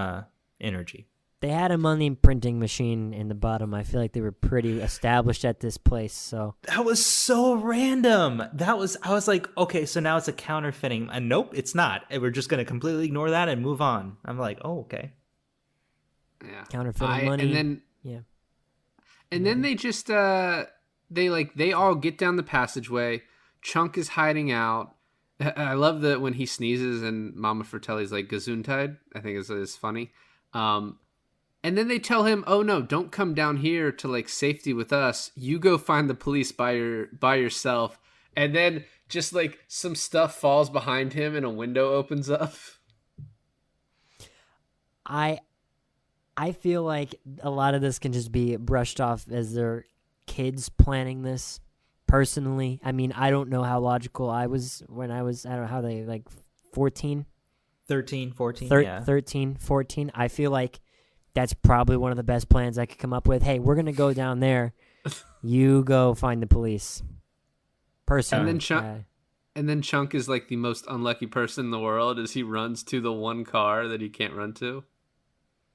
energy. They had a money printing machine in the bottom. I feel like they were pretty established at this place. So that was so random. I was like, okay, so now it's a counterfeiting. And nope, it's not. And we're just going to completely ignore that and move on. I'm like, oh, okay. Yeah. Counterfeiting money. And then, yeah. And then they just, they all get down the passageway. Chunk is hiding out. I love that when he sneezes and Mama Fratelli's like Gesundheit. I think is funny. And then they tell him, oh no, don't come down here to like safety with us. You go find the police by yourself. And then just like some stuff falls behind him and a window opens up. I feel like a lot of this can just be brushed off as their kids planning this. Personally, I mean, I don't know how logical I was when I was, I don't know how they, like 14? 13, 14, 13, 14. I feel like that's probably one of the best plans I could come up with. Hey, we're going to go down there. You go find the police. Personally. And then Chunk is like the most unlucky person in the world as he runs to the one car that he can't run to.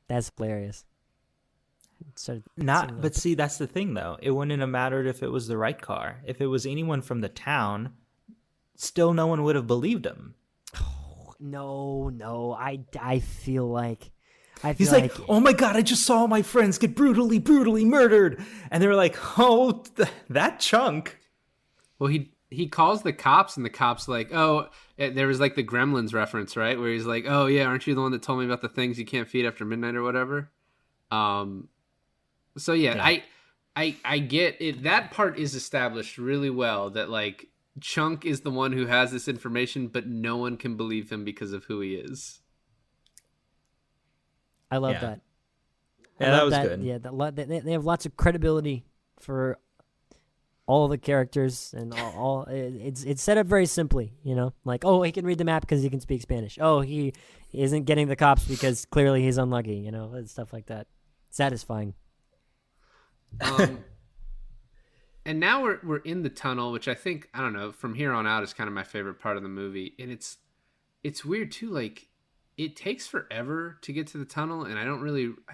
That's hilarious. But see, that's the thing though. It wouldn't have mattered if it was the right car. If it was anyone from the town, still no one would have believed him. No. I feel like I He's feel like, oh my God, I just saw my friends get brutally, brutally murdered. And they were like, oh, that chunk. Well, he calls the cops, and the cops like, oh, there was like the Gremlins reference, right? Where he's like, oh yeah, aren't you the one that told me about the things you can't feed after midnight or whatever? So yeah. I get it. That part is established really well, that like Chunk is the one who has this information, but no one can believe him because of who he is. I love Yeah. that. Yeah, that was good. Yeah, they have lots of credibility for all the characters, and all it's set up very simply, you know, like, oh, he can read the map because he can speak Spanish. Oh, he isn't getting the cops because clearly he's unlucky, you know, and stuff like that. Satisfying. And now we're in the tunnel, which I think, I don't know, from here on out is kind of my favorite part of the movie. And it's weird too, like it takes forever to get to the tunnel, and I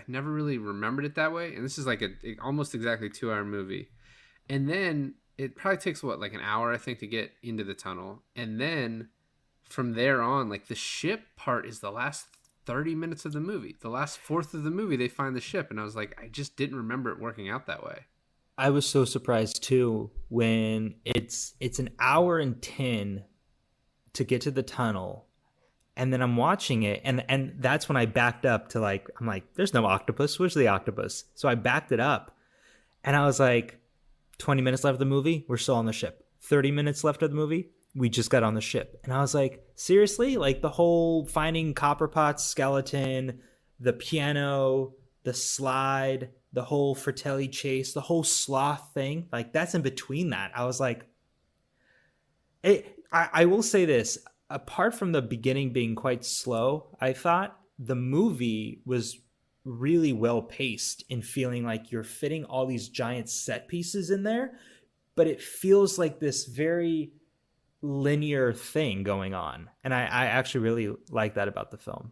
never really remembered it that way. And this is like a almost exactly 2-hour movie. And then it probably takes like an hour, I think, to get into the tunnel. And then from there on, like the ship part is the last 30 minutes of the movie. The last fourth of the movie, they find the ship. And I was like, I just didn't remember it working out that way. I was so surprised too when it's an hour and 10 to get to the tunnel. And then I'm watching it, and that's when I backed up to like, I'm like, there's no octopus. Where's the octopus? So I backed it up, and I was like, 20 minutes left of the movie, we're still on the ship. 30 minutes left of the movie, we just got on the ship. And I was like, seriously? Like the whole finding Copperpot's skeleton, the piano, the slide, the whole Fratelli chase, the whole sloth thing, like that's in between that. I was like, I will say this, apart from the beginning being quite slow, I thought the movie was really well paced in feeling like you're fitting all these giant set pieces in there, but it feels like this very linear thing going on. And I actually really like that about the film.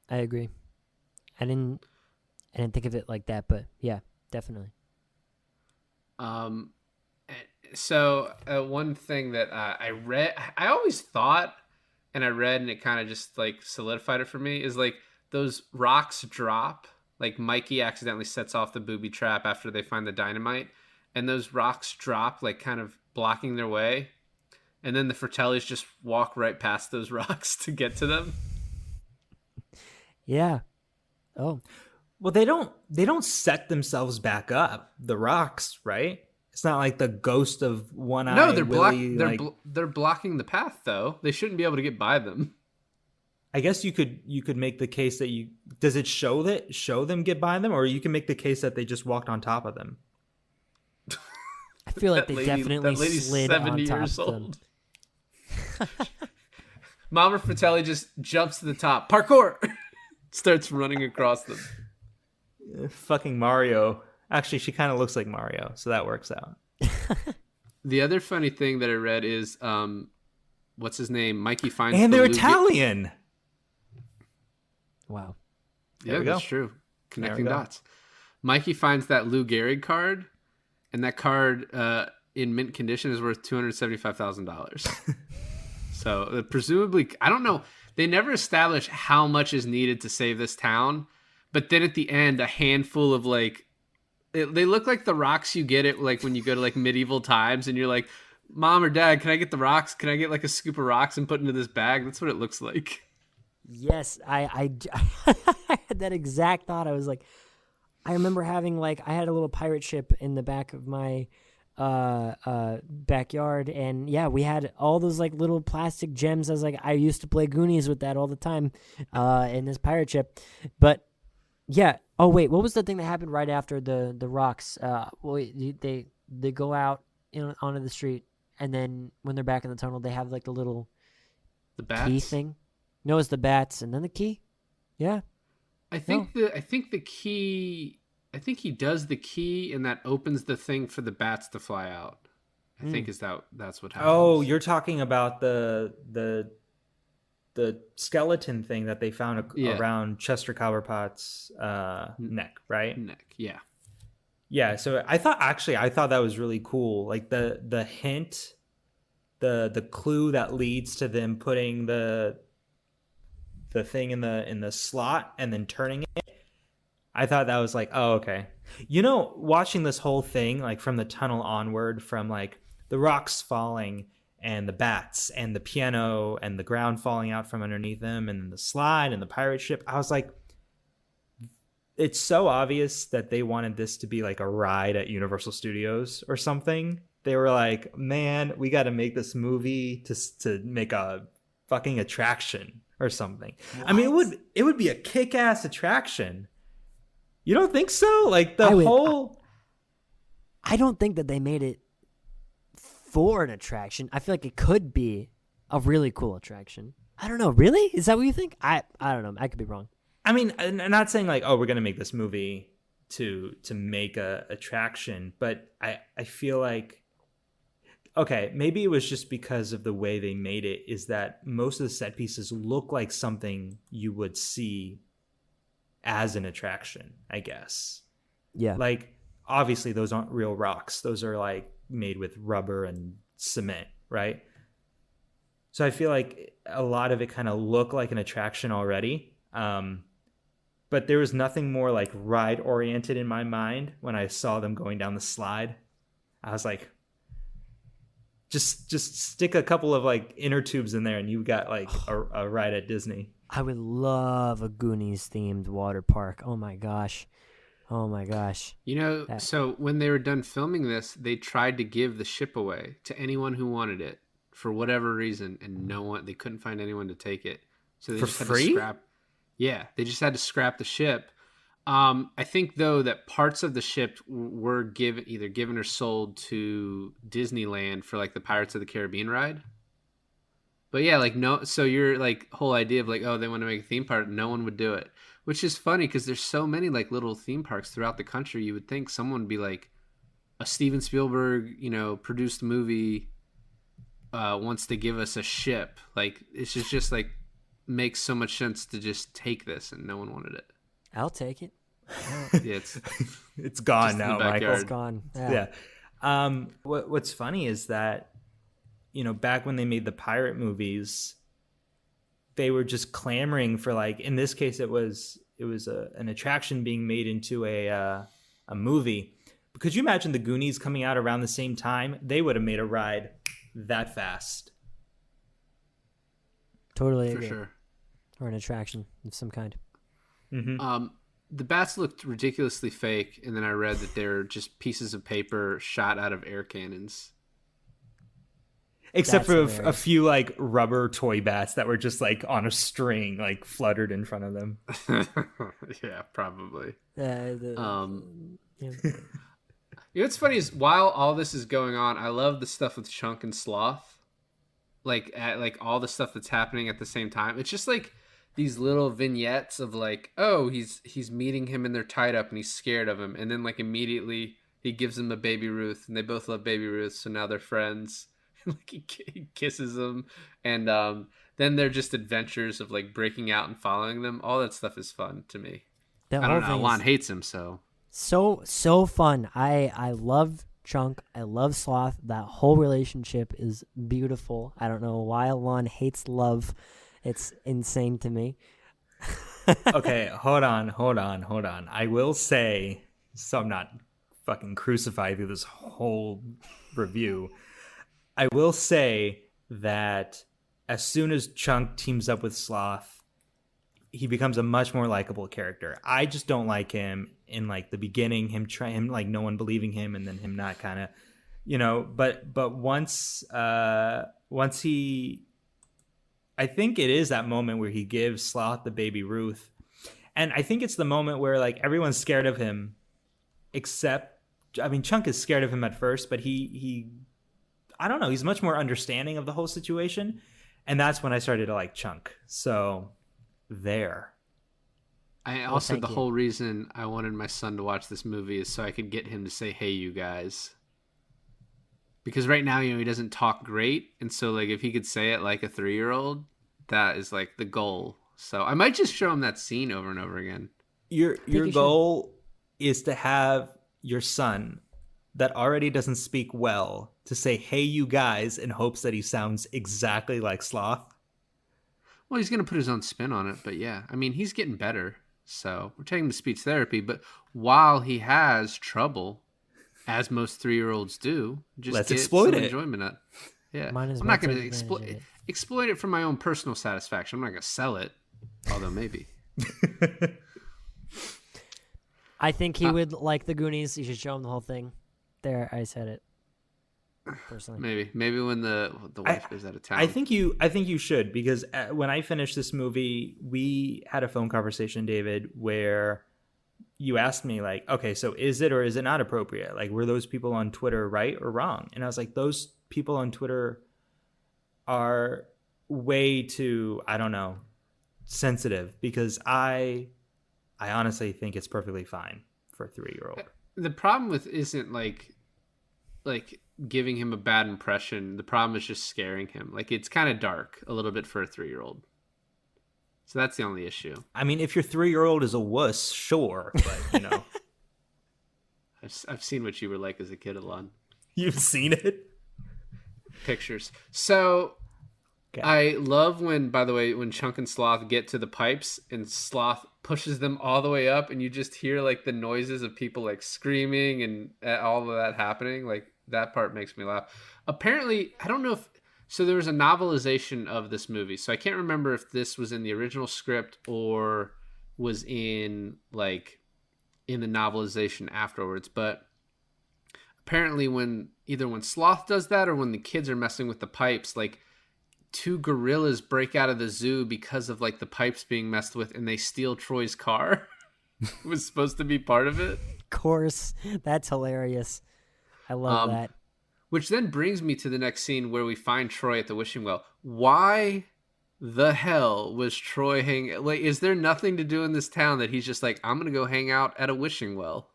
I agree. I didn't think of it like that, but yeah, definitely. So one thing that I read, I always thought, and I read, and it kind of just like solidified it for me, is like those rocks drop. Like Mikey accidentally sets off the booby trap after they find the dynamite, and those rocks drop, like kind of blocking their way, and then the Fratellis just walk right past those rocks to get to them. Yeah. Oh. Well, they don't set themselves back up, the rocks, right? It's not like the ghost of One Eye. No, they're blocking the path though. They shouldn't be able to get by them. I guess you could make the case that does it show them get by them, or you can make the case that they just walked on top of them. I feel like they definitely slid on top years of old. them. Mama Fratelli just jumps to the top. Parkour! Starts running across them. Fucking Mario. Actually, she kind of looks like Mario, so that works out. The other funny thing that I read is, what's his name? Mikey finds and they're Italian. Wow. Yeah, that's true. Connecting dots. Mikey finds that Lou Gehrig card, and that card in mint condition is worth $275,000. So presumably, I don't know. They never establish how much is needed to save this town, but then at the end, a handful of like, they look like the rocks you get at like when you go to like medieval times, and you're like, Mom or Dad, can I get the rocks? Can I get like a scoop of rocks and put into this bag? That's what it looks like. Yes, I had that exact thought. I was like, I remember having like, I had a little pirate ship in the back of my backyard, and yeah, we had all those like little plastic gems. I was like, I used to play Goonies with that all the time in this pirate ship. But yeah, oh wait, what was the thing that happened right after the rocks? Well, they go out onto the street, and then when they're back in the tunnel, they have like the key thing. No, it's the bats, and then the key. Yeah, I think the key. I think he does the key, and that opens the thing for the bats to fly out. I think that's what happens. Oh, you're talking about the skeleton thing that they found around Chester Copperpot's neck, right? Neck, yeah. Yeah, so I thought that was really cool. Like the hint, the clue that leads to them putting the the thing in the slot and then turning it. I thought that was like, oh, okay. You know, watching this whole thing, like from the tunnel onward, from like the rocks falling and the bats and the piano and the ground falling out from underneath them and the slide and the pirate ship, I was like, it's so obvious that they wanted this to be like a ride at Universal Studios or something. They were like, man, we got to make this movie to make a fucking attraction or something. What? I mean, it would be a kick-ass attraction. You don't think so? Like I don't think that they made it for an attraction. I feel like it could be a really cool attraction. I don't know. Really? Is that what you think? I don't know. I could be wrong. I mean, I'm not saying like, oh, we're going to make this movie to make a attraction, but I feel like, okay, maybe it was just because of the way they made it, is that most of the set pieces look like something you would see as an attraction, I guess. Yeah. Like, obviously those aren't real rocks. Those are like made with rubber and cement, right? So I feel like a lot of it kind of looked like an attraction already. But there was nothing more like ride oriented in my mind when I saw them going down the slide. I was like, just stick a couple of like inner tubes in there and you got like a ride at Disney. I would love a Goonies themed water park. Oh my gosh. You know, so when they were done filming this, they tried to give the ship away to anyone who wanted it for whatever reason, and they couldn't find anyone to take it. So they just had to scrap. Yeah, they just had to scrap the ship. I think though that parts of the ship were either given or sold to Disneyland for like the Pirates of the Caribbean ride. But yeah, like no, so your like whole idea of like, oh, they want to make a theme park, no one would do it, which is funny because there's so many like little theme parks throughout the country. You would think someone would be like, a Steven Spielberg, produced movie wants to give us a ship. Like it's just like makes so much sense to just take this, and no one wanted it. I'll take it. Yeah, it's gone now, Michael. It's gone. Yeah. What's funny is that, back when they made the pirate movies, they were just clamoring for like, in this case, it was an attraction being made into a movie. But could you imagine the Goonies coming out around the same time? They would have made a ride that fast. Totally for agree. Sure. Or an attraction of some kind. Mm-hmm. The bats looked ridiculously fake, and then I read that they're just pieces of paper shot out of air cannons. Except for a few like rubber toy bats that were just like on a string, like fluttered in front of them. Yeah, probably. Yeah. What's funny is while all this is going on, I love the stuff with Chunk and Sloth. Like all the stuff that's happening at the same time. It's just like these little vignettes of like, oh, he's meeting him and they're tied up and he's scared of him, and then like immediately he gives him a Baby Ruth and they both love Baby Ruth, so now they're friends. Like he kisses them, and then they're just adventures of like breaking out and following them. All that stuff is fun to me. I don't know. Lon hates him, so fun. I love Chunk. I love Sloth. That whole relationship is beautiful. I don't know why Lon hates love. It's insane to me. Okay, hold on. I will say, so I'm not fucking crucified through this whole review. I will say that as soon as Chunk teams up with Sloth, he becomes a much more likable character. I just don't like him in like the beginning, him like no one believing him, and then him not kind of, but once he, I think it is that moment where he gives Sloth the Baby Ruth, and I think it's the moment where like everyone's scared of him, except, I mean, Chunk is scared of him at first, but he I don't know, he's much more understanding of the whole situation, and that's when I started to like Chunk. So there. I also, the whole reason I wanted my son to watch this movie is so I could get him to say, "Hey, you guys." Because right now, he doesn't talk great, and so like if he could say it like a 3-year-old, that is like the goal. So I might just show him that scene over and over again. Your goal is to have your son that already doesn't speak well to say, "Hey, you guys," in hopes that he sounds exactly like Sloth. Well, he's going to put his own spin on it, but yeah, I mean, he's getting better. So we're taking the speech therapy, but while he has trouble, as most 3-year-olds do, just Let's get exploit some it. enjoyment out. Yeah, Might as I'm well not going take to advantage of it. exploit it for my own personal satisfaction. I'm not going to sell it, although maybe. I think he would like the Goonies. You should show him the whole thing. There, I said it. Personally, Maybe when the wife goes out of town. I think you should, because when I finished this movie, we had a phone conversation, David, where you asked me like, okay, so is it or is it not appropriate? Like, were those people on Twitter right or wrong? And I was like, those people on Twitter are way too, I don't know, sensitive, because I honestly think it's perfectly fine for a 3-year-old. The problem with isn't like giving him a bad impression. The problem is just scaring him. Like, it's kind of dark a little bit for a 3-year-old. So that's the only issue. I mean, if your 3-year-old is a wuss, sure, but you know, I've seen what you were like as a kid, Alon. you've seen it. Pictures. So Okay. I love when, by the way, when Chunk and Sloth get to the pipes and Sloth pushes them all the way up, and you just hear like the noises of people like screaming and all of that happening. Like, that part makes me laugh. Apparently, I don't know if so. There was a novelization of this movie, so I can't remember if this was in the original script or was in the novelization afterwards. But apparently, when Sloth does that or when the kids are messing with the pipes, like, 2 gorillas break out of the zoo because of like the pipes being messed with, and they steal Troy's car. It was supposed to be part of it. of course, that's hilarious. I love that. Which then brings me to the next scene where we find Troy at the wishing well. Why the hell was Troy hanging? Like, is there nothing to do in this town that he's just like, I'm gonna go hang out at a wishing well?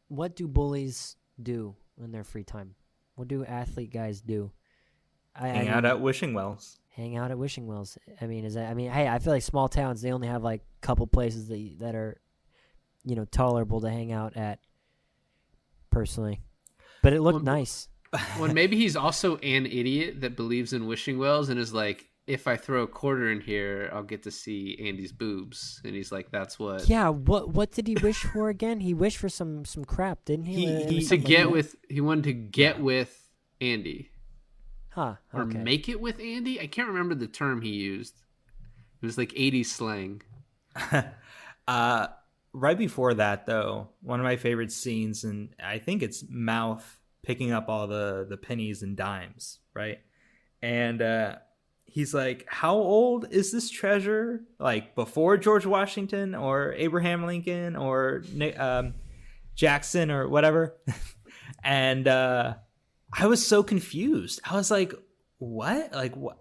What do bullies do in their free time? What do athlete guys do? Hang out at wishing wells. Hang out at wishing wells. I mean, hey, I feel like small towns, they only have like a couple places that are, tolerable to hang out at, personally. But it looked nice. Well, maybe he's also an idiot that believes in wishing wells and is like, if I throw a quarter in here, I'll get to see Andy's boobs. And he's like, that's what. Yeah, what did he wish for again? He wished for some crap, didn't he? He wanted to get with Andy. Huh. Or Okay. make it with Andy? I can't remember the term he used. It was like 80s slang. Right before that, though, one of my favorite scenes, and I think it's Mouth picking up all the pennies and dimes, right? And he's like, how old is this treasure? Like, before George Washington or Abraham Lincoln or Jackson or whatever? And I was so confused. I was like, what? Like, what?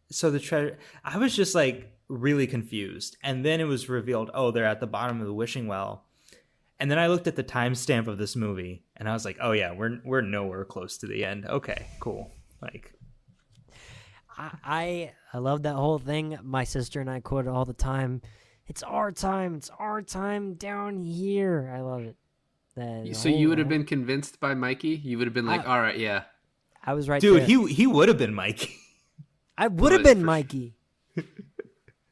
So the treasure, I was just like really confused. And then it was revealed, oh, they're at the bottom of the wishing well. And then I looked at the timestamp of this movie and I was like, oh yeah, we're nowhere close to the end. Okay, cool. Like, I love that whole thing. My sister and I quote it all the time. It's our time down here. I love it. So you would have been convinced by Mikey? You would have been like, all right, yeah. I was right dude, there. he would have been Mikey. I would have been Mikey.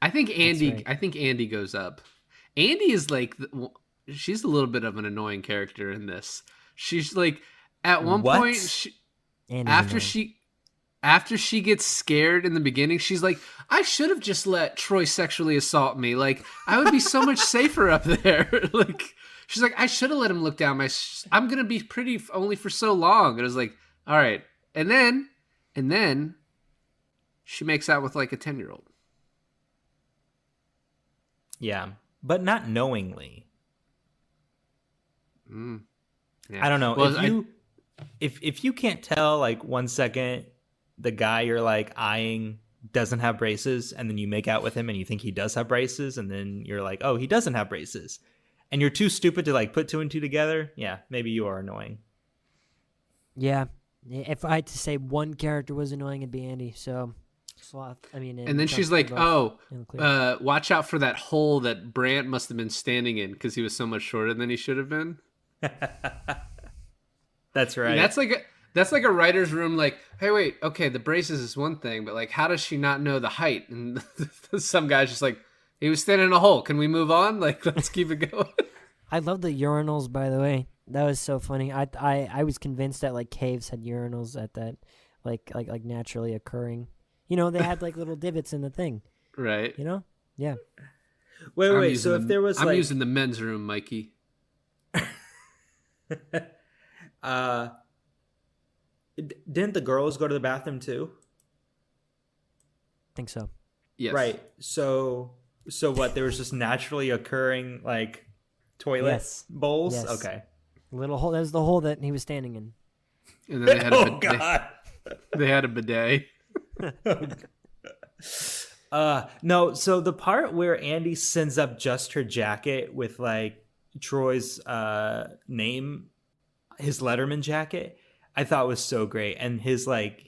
I think Andy. right. I think Andy goes up. Andy is like, she's a little bit of an annoying character in this. She's like, at one What? point, Andy's after she gets scared in the beginning, she's like, I should have just let Troy sexually assault me. Like, I would be so much safer up there. Like, she's like, I should have let him look down I'm gonna be pretty only for so long. And I was like, all right. And then she makes out with like a 10-year-old. Yeah, but not knowingly. Yeah. I don't know. Well, If you can't tell, like, 1 second the guy you're like eyeing doesn't have braces, and then you make out with him and you think he does have braces, and then you're like, oh, he doesn't have braces, and you're too stupid to like put 2 and 2 together, yeah, maybe you are annoying. Yeah. If I had to say one character was annoying, it'd be Andy. So, Sloth. and then she's like, watch out for that hole that Brant must have been standing in because he was so much shorter than he should have been. That's right. And That's like a writer's room. Like, hey, wait, okay, the braces is one thing, but like, how does she not know the height? And some guy's just like, he was standing in a hole. Can we move on? Like, let's keep it going. I love the urinals, by the way. That was so funny. I was convinced that like caves had urinals at that, like naturally occurring. They had like little divots in the thing. Right. Yeah. Wait. So if there was I'm like, using the men's room, Mikey. didn't the girls go to the bathroom too? Think so. Yes. Right. So what? There was just naturally occurring like toilet Yes. bowls. Yes. Okay. Little hole. That was the hole that he was standing in. And then they had a Oh bidet. God. They had a bidet. No. So the part where Andy sends up just her jacket with like Troy's name, his Letterman jacket, I thought was so great, and his Andy,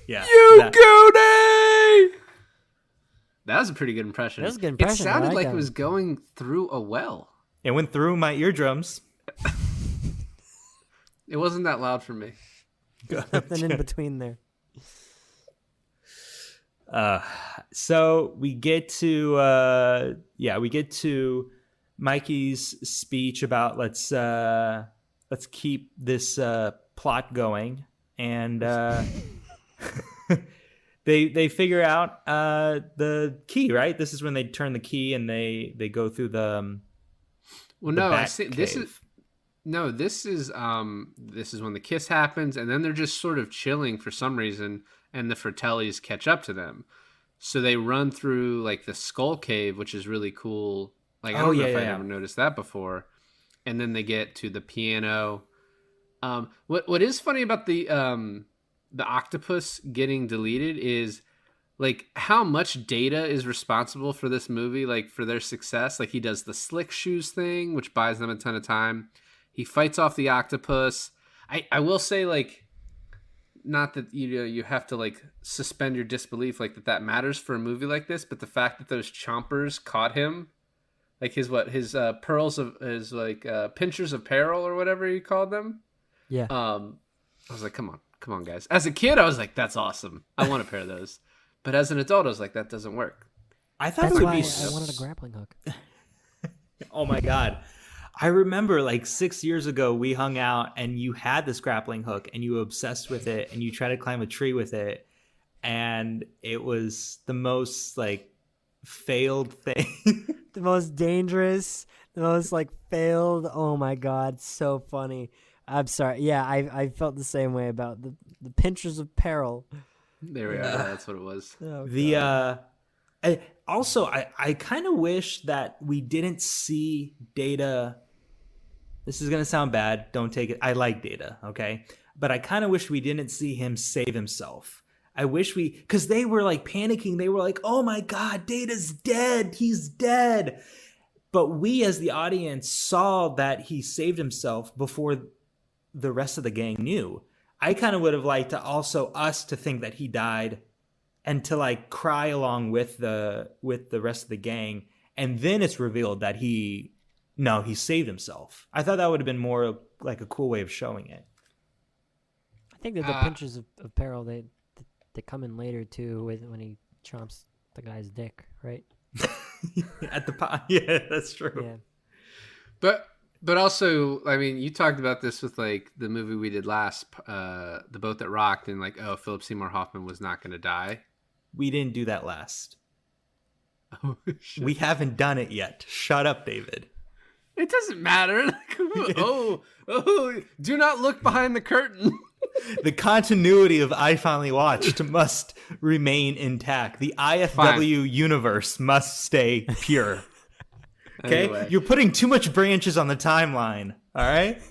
yeah, you Goonies. That was a pretty good impression. That was a good impression. It I sounded like like that it was one. going through a well. it went through my eardrums. It wasn't that loud for me. Nothing in between there. So we get to Mikey's speech about let's keep this plot going, and they figure out the key, right? This is when they turn the key and they go through the Well, the no, I bat see. cave. This is when the kiss happens, and then they're just sort of chilling for some reason, and the Fratellis catch up to them. So they run through like the skull cave, which is really cool. Like I don't know if I ever noticed that before. And then they get to the piano. What is funny about the octopus getting deleted is like how much Data is responsible for this movie, like for their success. Like he does the slick shoes thing, which buys them a ton of time. He fights off the octopus. I will say, like, not that you have to like suspend your disbelief like that matters for a movie like this, but the fact that those chompers caught him, like his pearls of his like pinchers of peril or whatever he called them. Yeah. I was like, come on, guys. As a kid, I was like, that's awesome. I want a pair of those. But as an adult, I was like, that doesn't work. I thought That's it would why be. I wanted a grappling hook. Oh my God. I remember like 6 years ago, we hung out and you had this grappling hook and you were obsessed with it and you tried to climb a tree with it. And it was the most like failed thing. The most dangerous, the most like failed. Oh my God, so funny. I'm sorry. Yeah, I felt the same way about the pinchers of peril. There we are. That's what it was. Oh, I kind of wish that we didn't see Data. This is going to sound bad. Don't take it. I like Data, okay? But I kind of wish we didn't see him save himself. I wish because they were like panicking. They were like, oh my God, Data's dead. He's dead. But we as the audience saw that he saved himself before the rest of the gang knew. I kind of would have liked to also us to think that he died and to like cry along with the rest of the gang. And then it's revealed that he saved himself. I thought that would have been more like a cool way of showing it. I think that the pinchers of peril they come in later too when he chomps the guy's dick, right? Yeah, that's true. Yeah. But also, I mean, you talked about this with like the movie we did last, The Boat That Rocked, and like, oh, Philip Seymour Hoffman was not going to die. We didn't do that last. Oh, shit. We haven't done it yet. Shut up, David. It doesn't matter. Oh, do not look behind the curtain. The continuity of I Finally Watched must remain intact. The IFW universe must stay pure. Okay? Anyway. You're putting too much branches on the timeline. All right?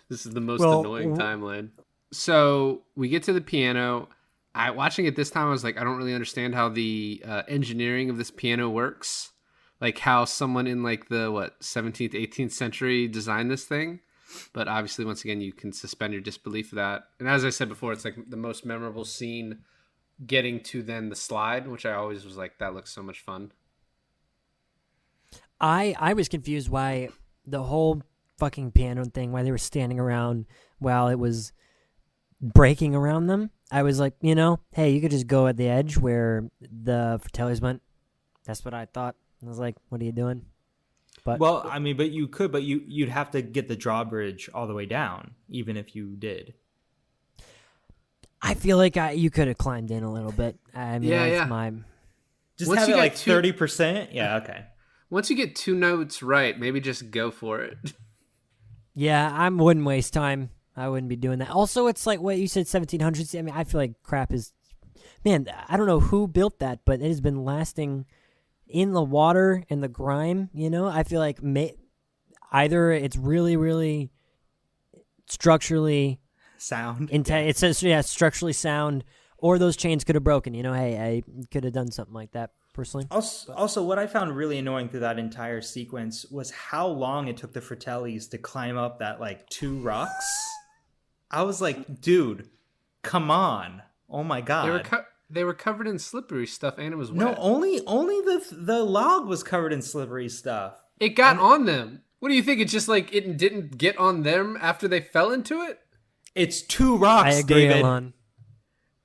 This is the most annoying timeline. So we get to the piano. Watching it this time, I was like, I don't really understand how the engineering of this piano works. Like how someone in like the 17th, 18th century designed this thing. But obviously, once again, you can suspend your disbelief of that. And as I said before, it's like the most memorable scene getting to then the slide, which I always was like, that looks so much fun. I was confused why the whole fucking piano thing, why they were standing around while it was breaking around them. I was like, hey, you could just go at the edge where the Fratellis went. That's what I thought. I was like, what are you doing? But Well, I mean, but you could, but you'd have to get the drawbridge all the way down, even if you did. I feel like you could have climbed in a little bit. I mean, that's my... Just Once have you it get like two- 30%. Yeah, okay. Once you get 2 notes right, maybe just go for it. Yeah, I wouldn't waste time. I wouldn't be doing that. Also, it's like what you said, 1700s. I mean, I feel like crap is... Man, I don't know who built that, but it has been lasting in the water and the grime, I feel like either it's really, really structurally... Sound. It says, structurally sound, or those chains could have broken. Hey, I could have done something like that personally. Also, what I found really annoying through that entire sequence was how long it took the Fratellis to climb up that like 2 rocks. I was like, dude, come on! Oh my god! They were covered in slippery stuff, and it was wet. No, only the log was covered in slippery stuff. It got on them. What do you think? It's just like it didn't get on them after they fell into it? It's 2 rocks, I agree, David. Alon.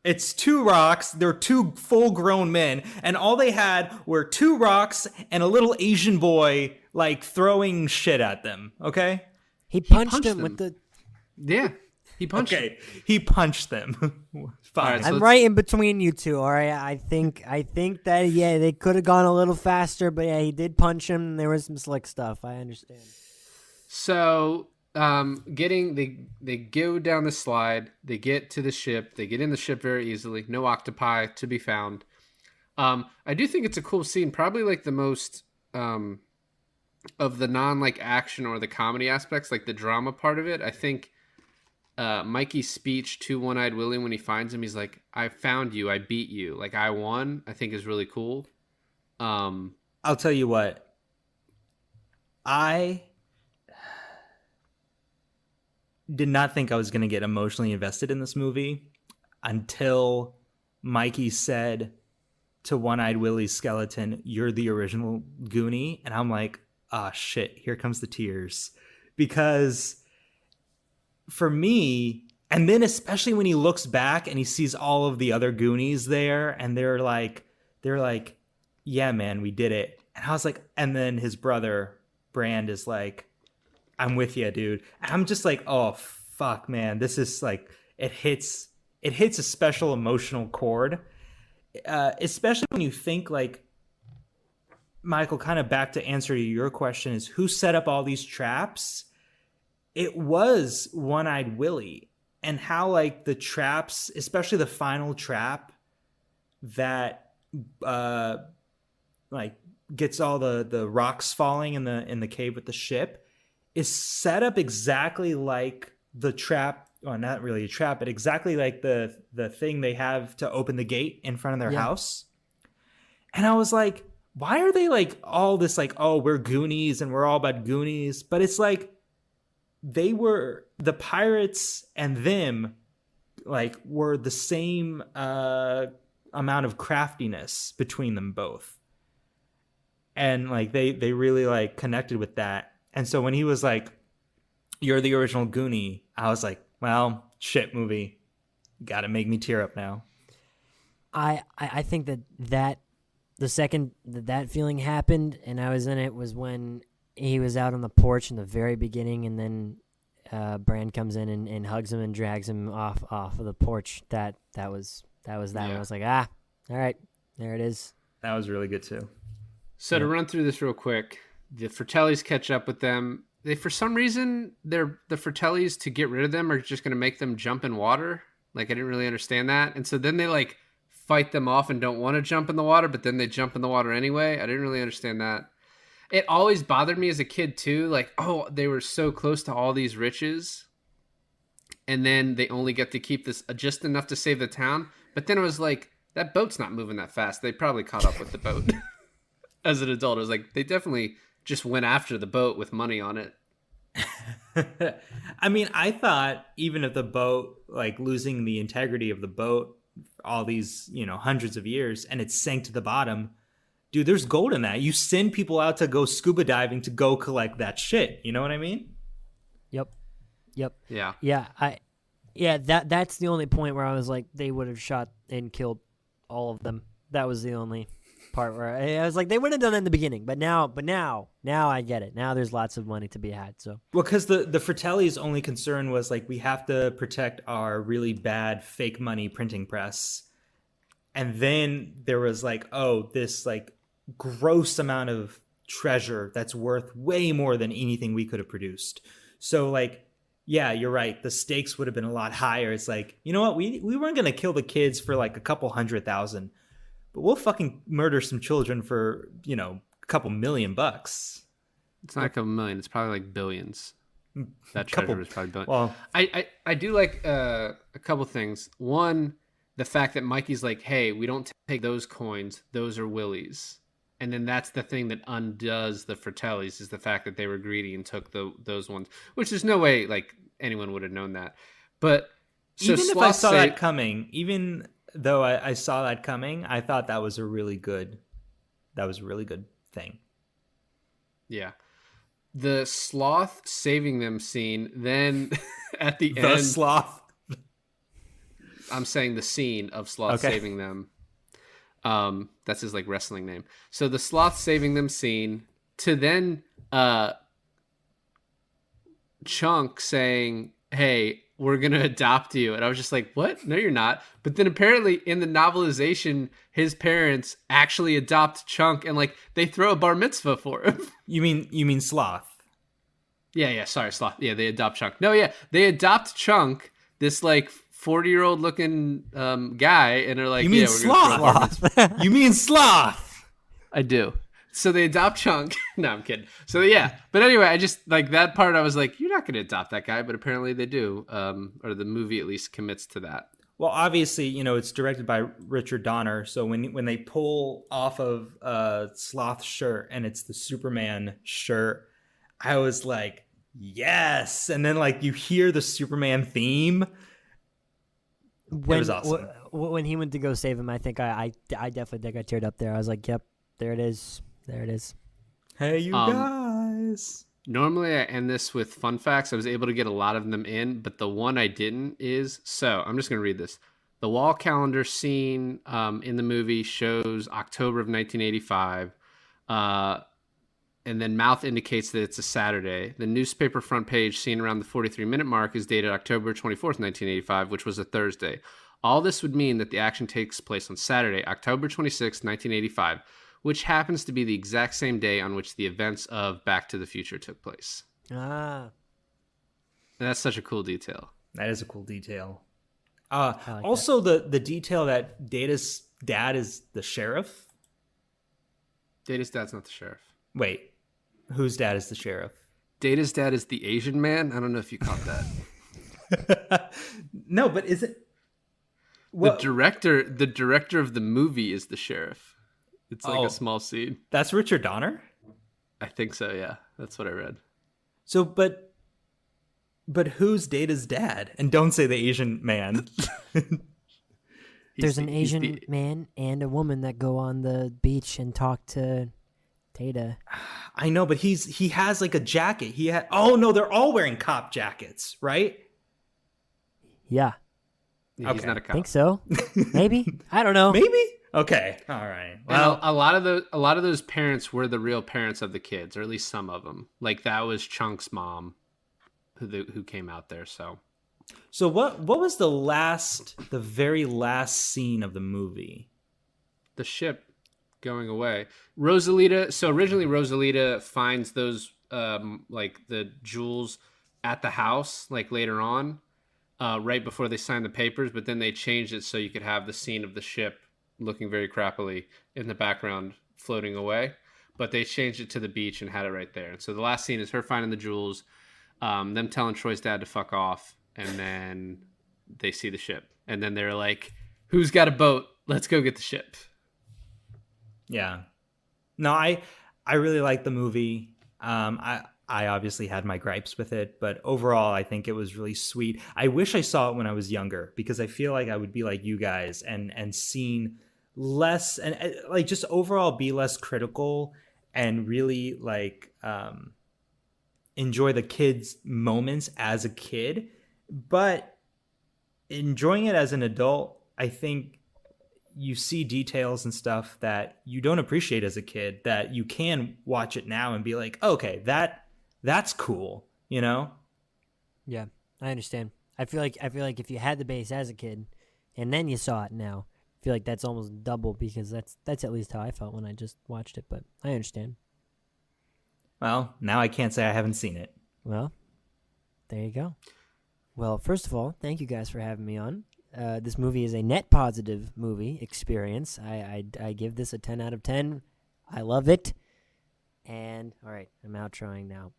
It's 2 rocks. They're 2 full-grown men, and all they had were 2 rocks and a little Asian boy like throwing shit at them. Okay. He punched punched him them. with the... Yeah. He punched him. Okay. He punched them. Fine. All right, so I'm let's- right in between you two, all right? I think that, they could have gone a little faster, but yeah, he did punch him, and there was some slick stuff. I understand. So, they go down the slide, they get to the ship, they get in the ship very easily. No octopi to be found. I do think it's a cool scene, probably like the most of the non like action or the comedy aspects, like the drama part of it. I think Mikey's speech to One-Eyed Willie when he finds him, he's like, "I found you, I beat you, like I won," I think is really cool. I'll tell you what. I did not think I was going to get emotionally invested in this movie until Mikey said to One-Eyed Willie's skeleton, "You're the original Goonie." And I'm like, ah, shit, here comes the tears. Because for me, and then especially when he looks back and he sees all of the other Goonies there, and they're like, yeah, man, we did it. And I was like, and then his brother Brand is like, "I'm with you, dude." And I'm just like, oh fuck, man, this is like, it hits a special emotional chord, especially when you think like, Michael, kind of back to answer your question, is who set up all these traps? It was One-Eyed Willie, and how like the traps, especially the final trap that like gets all the rocks falling in the cave with the ship, is set up exactly like the trap, well, not really a trap, but exactly like the thing they have to open the gate in front of their house. And I was like, why are they like all this like, oh, we're Goonies and we're all about Goonies? But it's like, they were, the pirates and them like were the same amount of craftiness between them both. And like they really like connected with that. And so when he was like, "You're the original Goonie," I was like, well, shit, movie, gotta make me tear up now. I think that the second that feeling happened and I was in it was when he was out on the porch in the very beginning, and then Brand comes in and hugs him and drags him off of the porch. That was that. Yeah. I was like, all right, there it is. That was really good too. So to run through this real quick, the Fratellis catch up with them. They, for some reason, the Fratellis, to get rid of them, are just going to make them jump in water. Like, I didn't really understand that. And so then they like fight them off and don't want to jump in the water, but then they jump in the water anyway. I didn't really understand that. It always bothered me as a kid too. Like, oh, they were so close to all these riches, and then they only get to keep this just enough to save the town. But then I was like, that boat's not moving that fast. They probably caught up with the boat. As an adult, I was like, they definitely just went after the boat with money on it. I mean, I thought even if the boat, like losing the integrity of the boat, all these, hundreds of years, and it sank to the bottom, dude, there's gold in that. You send people out to go scuba diving to go collect that shit. You know what I mean? Yep. Yep. Yeah. That's the only point where I was like, they would have shot and killed all of them. That was the only part where I was like, they would have done it in the beginning, but now I get it. Now there's lots of money to be had. So Well, because the Fratelli's only concern was like, we have to protect our really bad fake money printing press. And then there was like, oh, this like gross amount of treasure that's worth way more than anything we could have produced. So like, yeah, you're right. The stakes would have been a lot higher. It's like, you know what? We weren't going to kill the kids for like a couple $100,000, but we'll fucking murder some children for, a couple $1,000,000. It's not a couple million. It's probably like billions. That treasure was probably billions. Well, I do like a couple things. One, the fact that Mikey's like, hey, we don't take those coins. Those are Willie's. And then that's the thing that undoes the Fratellis, is the fact that they were greedy and took those ones, which there's no way like anyone would have known that. But so even if I saw that coming, even though I saw that coming, I thought that was a really good thing. Yeah. The sloth saving them scene, then at the end. The sloth. I'm saying the scene of sloth saving them. That's his like wrestling name. So the sloth saving them scene to then Chunk saying, hey, we're gonna adopt you, and I was just like, what? No, you're not. But then apparently in the novelization, his parents actually adopt Chunk, and like they throw a bar mitzvah for him. You mean Sloth? Yeah, sorry, Sloth. Yeah, they adopt Chunk. No, yeah, they adopt Chunk, this like 40-year-old looking guy, and they're like, you mean Sloth? You mean Sloth? I do. So they adopt Chunk. No, I'm kidding. So yeah, but anyway, I just like that part. I was like, you're not going to adopt that guy, but apparently they do, or the movie at least commits to that. Well, obviously, it's directed by Richard Donner. So when they pull off of Sloth's shirt and it's the Superman shirt, I was like, yes. And then like you hear the Superman theme. It was awesome. When he went to go save him, I think I definitely think I teared up there. I was like, yep, there it is. There it is. Hey, you guys. Normally I end this with fun facts. I was able to get a lot of them in, but the one I didn't is, so I'm just going to read this. The wall calendar scene in the movie shows October of 1985. And then mouth indicates that it's a Saturday. The newspaper front page seen around the 43-minute mark is dated October 24th, 1985, which was a Thursday. All this would mean that the action takes place on Saturday, October 26th, 1985, which happens to be the exact same day on which the events of Back to the Future took place. Ah. And that's such a cool detail. That is a cool detail. Like also, the detail that Data's dad is the sheriff. Data's dad's not the sheriff. Wait, whose dad is the sheriff? Data's dad is the Asian man. I don't know if you caught that. No, but is it? The director of the movie is the sheriff. It's like a small scene. That's Richard Donner? I think so, yeah. That's what I read. So, but who's Data's dad? And don't say the Asian man. There's an Asian man and a woman that go on the beach and talk to Data. I know, but he has like a jacket. Oh no, they're all wearing cop jackets, right? Yeah. Yeah, he's not a cop. I think so. Maybe. I don't know. Maybe? Okay. All right. Well, a lot of those parents were the real parents of the kids, or at least some of them. Like that was Chunk's mom who came out there, So what was the very last scene of the movie? The ship going away. Rosalita. So originally Rosalita finds those like the jewels at the house, like later on, right before they signed the papers. But then they changed it so you could have the scene of the ship looking very crappily in the background, floating away. But they changed it to the beach and had it right there. And so the last scene is her finding the jewels, them telling Troy's dad to fuck off, and then they see the ship. And then they're like, "Who's got a boat? Let's go get the ship." Yeah. No, I really like the movie. I obviously had my gripes with it, but overall I think it was really sweet. I wish I saw it when I was younger, because I feel like I would be like you guys and seen less, and like just overall be less critical and really like enjoy the kids' moments as a kid, but enjoying it as an adult, I think you see details and stuff that you don't appreciate as a kid that you can watch it now and be like, okay, that's cool, you know? Yeah, I understand. I feel like if you had the base as a kid and then you saw it now, I feel like that's almost double, because that's at least how I felt when I just watched it, but I understand. Well, now I can't say I haven't seen it. Well, there you go. Well, first of all, thank you guys for having me on. This movie is a net positive movie experience. I give this a 10 out of 10. I love it. And, all right, I'm outroing now.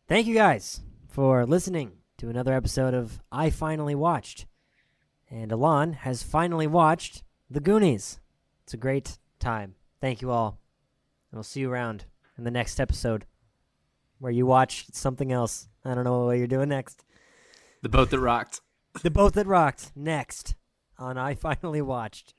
Thank you guys for listening to another episode of I Finally Watched. And Alon has finally watched The Goonies. It's a great time. Thank you all. And we'll see you around in the next episode where you watch something else. I don't know what you're doing next. The Boat That Rocked. The Boat That Rocked next on I Finally Watched.